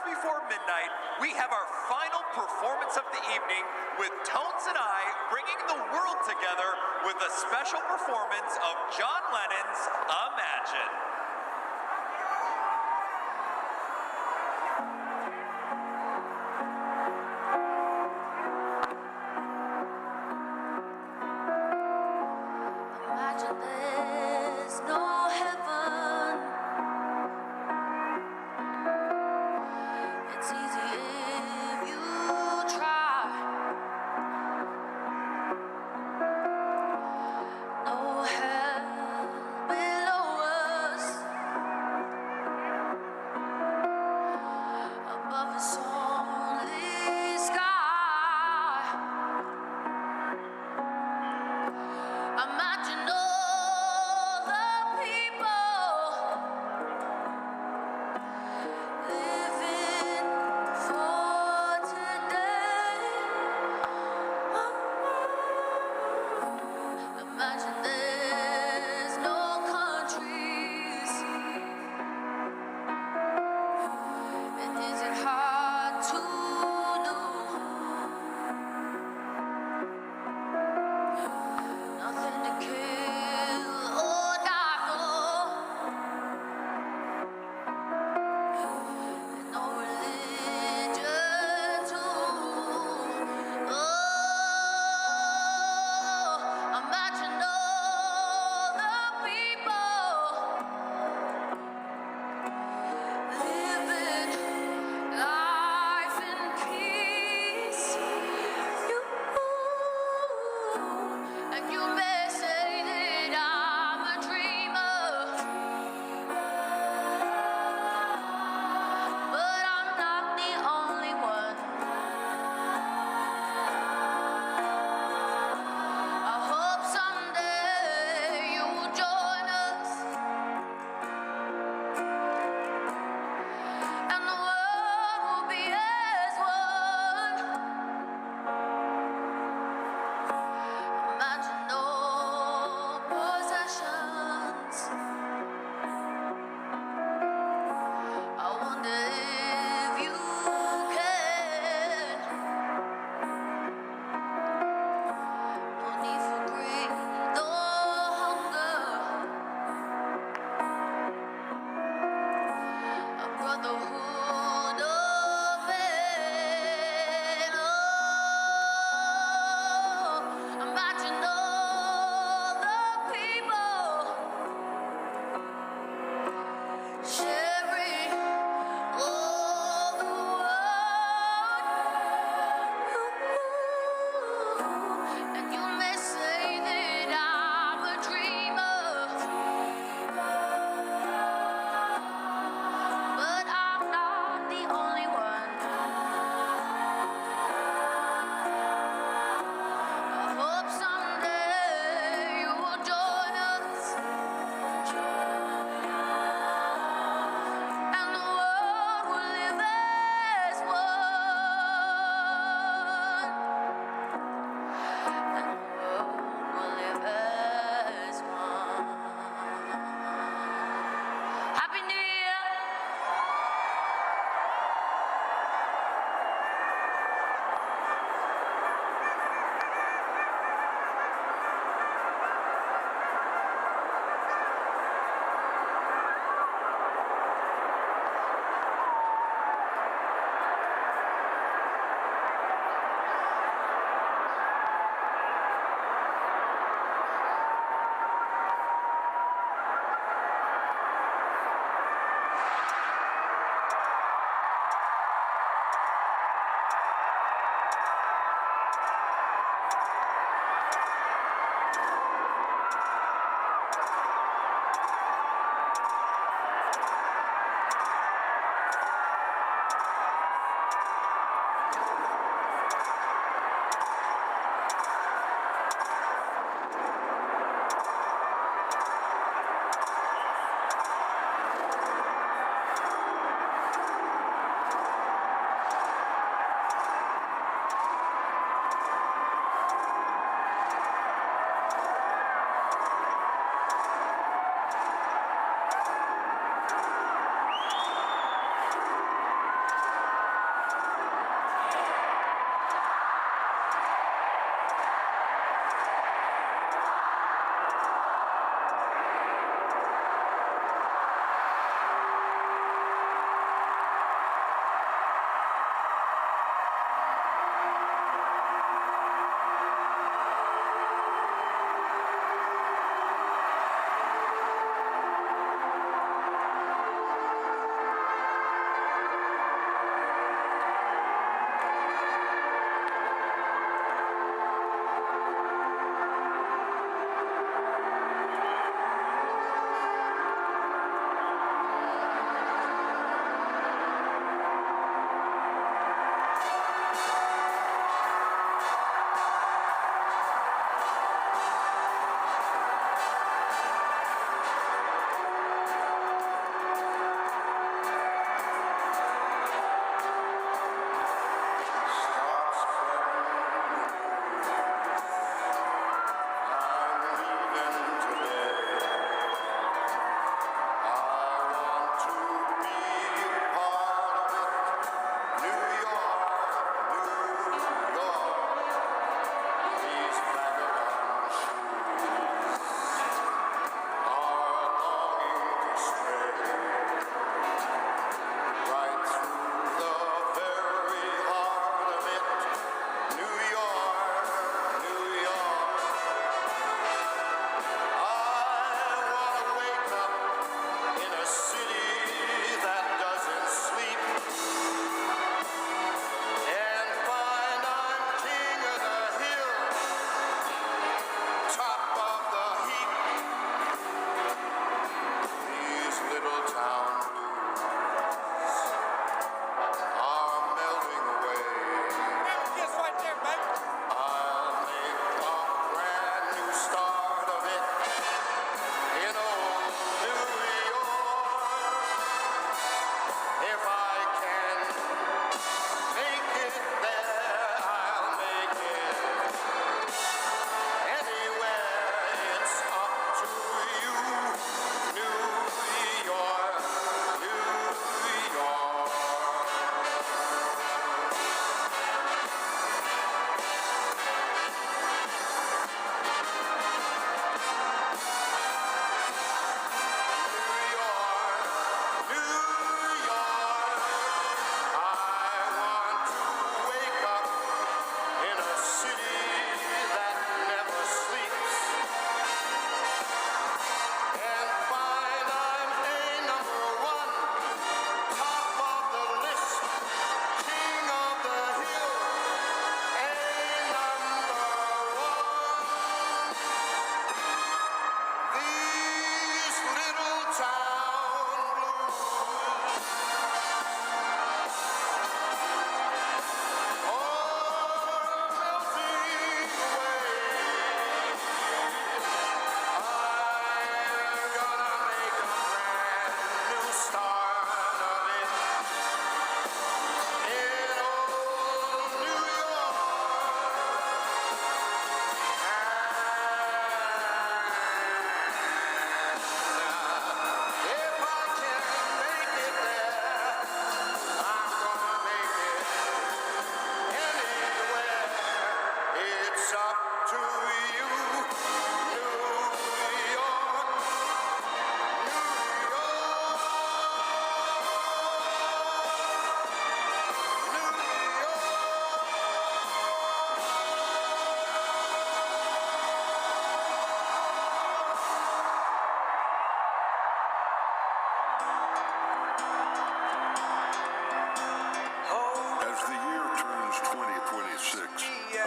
L: before midnight, we have our final performance of the evening with Tones and I bringing the world together with a special performance of John Lennon's Imagine.
T: Imagine there's no heaven. It's easy if you try. No hell below us.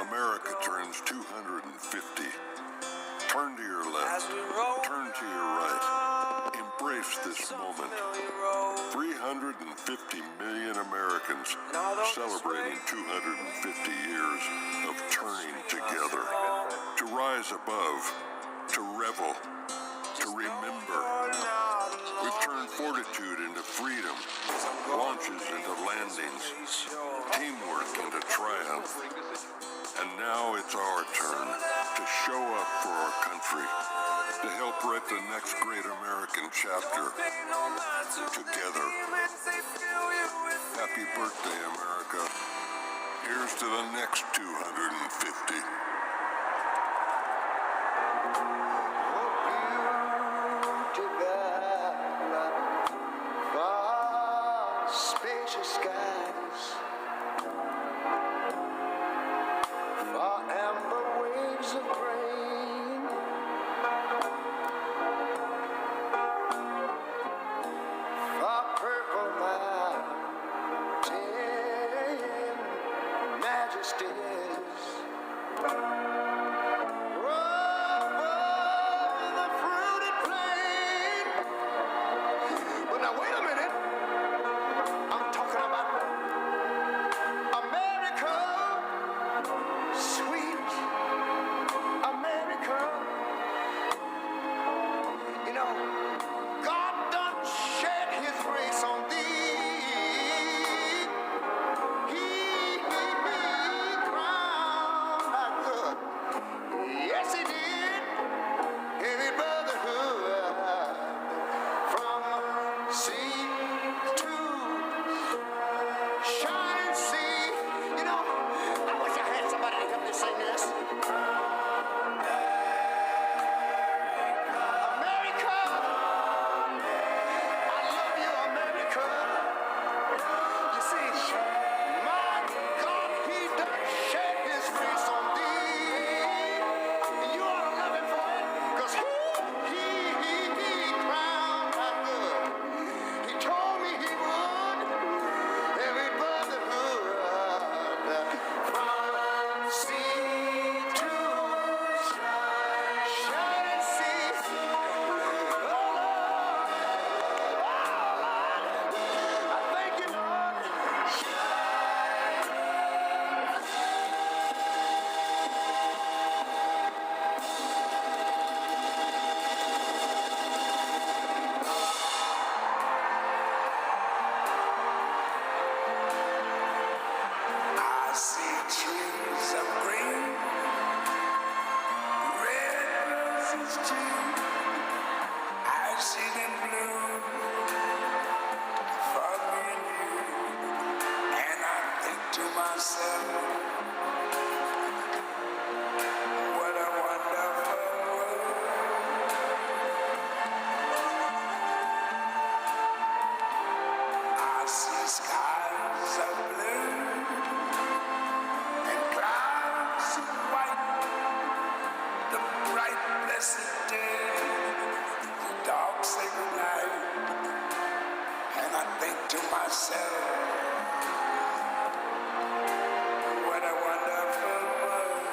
J: America turns 250. Turn to your left. Turn to your right. Embrace this moment. 350 million Americans celebrating 250 years of turning together. To rise above. To revel. To remember. We've turned fortitude into freedom. Launches into landings. Teamwork into triumph. And now it's our turn to show up for our country, to help write the next great American chapter together. Happy birthday, America. Here's to the next 250.
K: Spacious skies, far amber waves of grain, far purple mountain majesties. Over the fruited plain. But now wait a minute. I'm talking about America, sweet America. You know, God done shed his grace on thee. He crowned thy good. Yes, he did. Every brotherhood from sea to shining sea. You know, I wish I had somebody to help me sing this. America, I love you, America. You see, my God, he done shed his grace on thee. And you ought to love him for it, because he crowned my good. He told me he would. Every brotherhood from sea to shining sea. Oh Lord, I thank you, Lord. I see trees of green, red roses too. I see them bloom for me and you. And I think to myself, what a wonderful world. I see skies of blue and clouds of white, the bright blessed day, the dark sacred night. And I think to myself, what a wonderful world.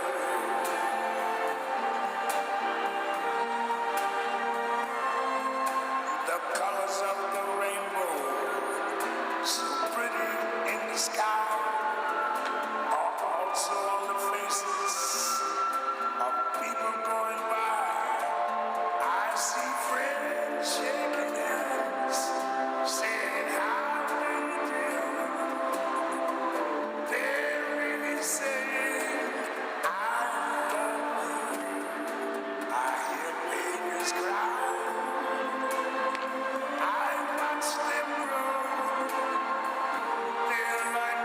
K: The colors of the rainbow, so pretty in the sky, are also on the faces of people going by. I see friends shaking hands, saying how do you do? They're really saying I love you. I hear babies cry. I watch them grow. They're like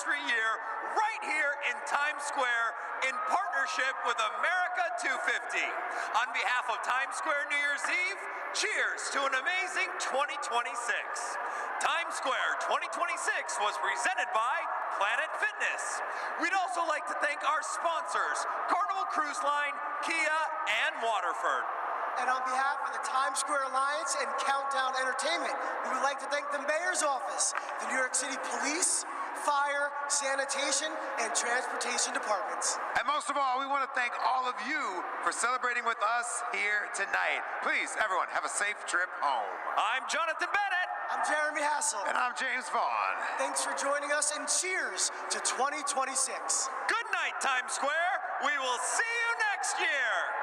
L: anniversary year right here in Times Square in partnership with America 250. On behalf of Times Square New Year's Eve, cheers to an amazing 2026. Times Square 2026 was presented by Planet Fitness. We'd also like to thank our sponsors, Carnival Cruise Line, Kia, and Waterford.
M: And on behalf of the Times Square Alliance and Countdown Entertainment, we would like to thank the Mayor's Office, the New York City Police, Fire, Sanitation, and Transportation Departments.
G: And most of all, we want to thank all of you for celebrating with us here tonight. Please, everyone, have a safe trip home.
L: I'm Jonathan Bennett.
M: I'm Jeremy Hassel.
G: And I'm James Vaughn.
M: Thanks for joining us, and cheers to 2026.
L: Good night, Times Square. We will see you next year.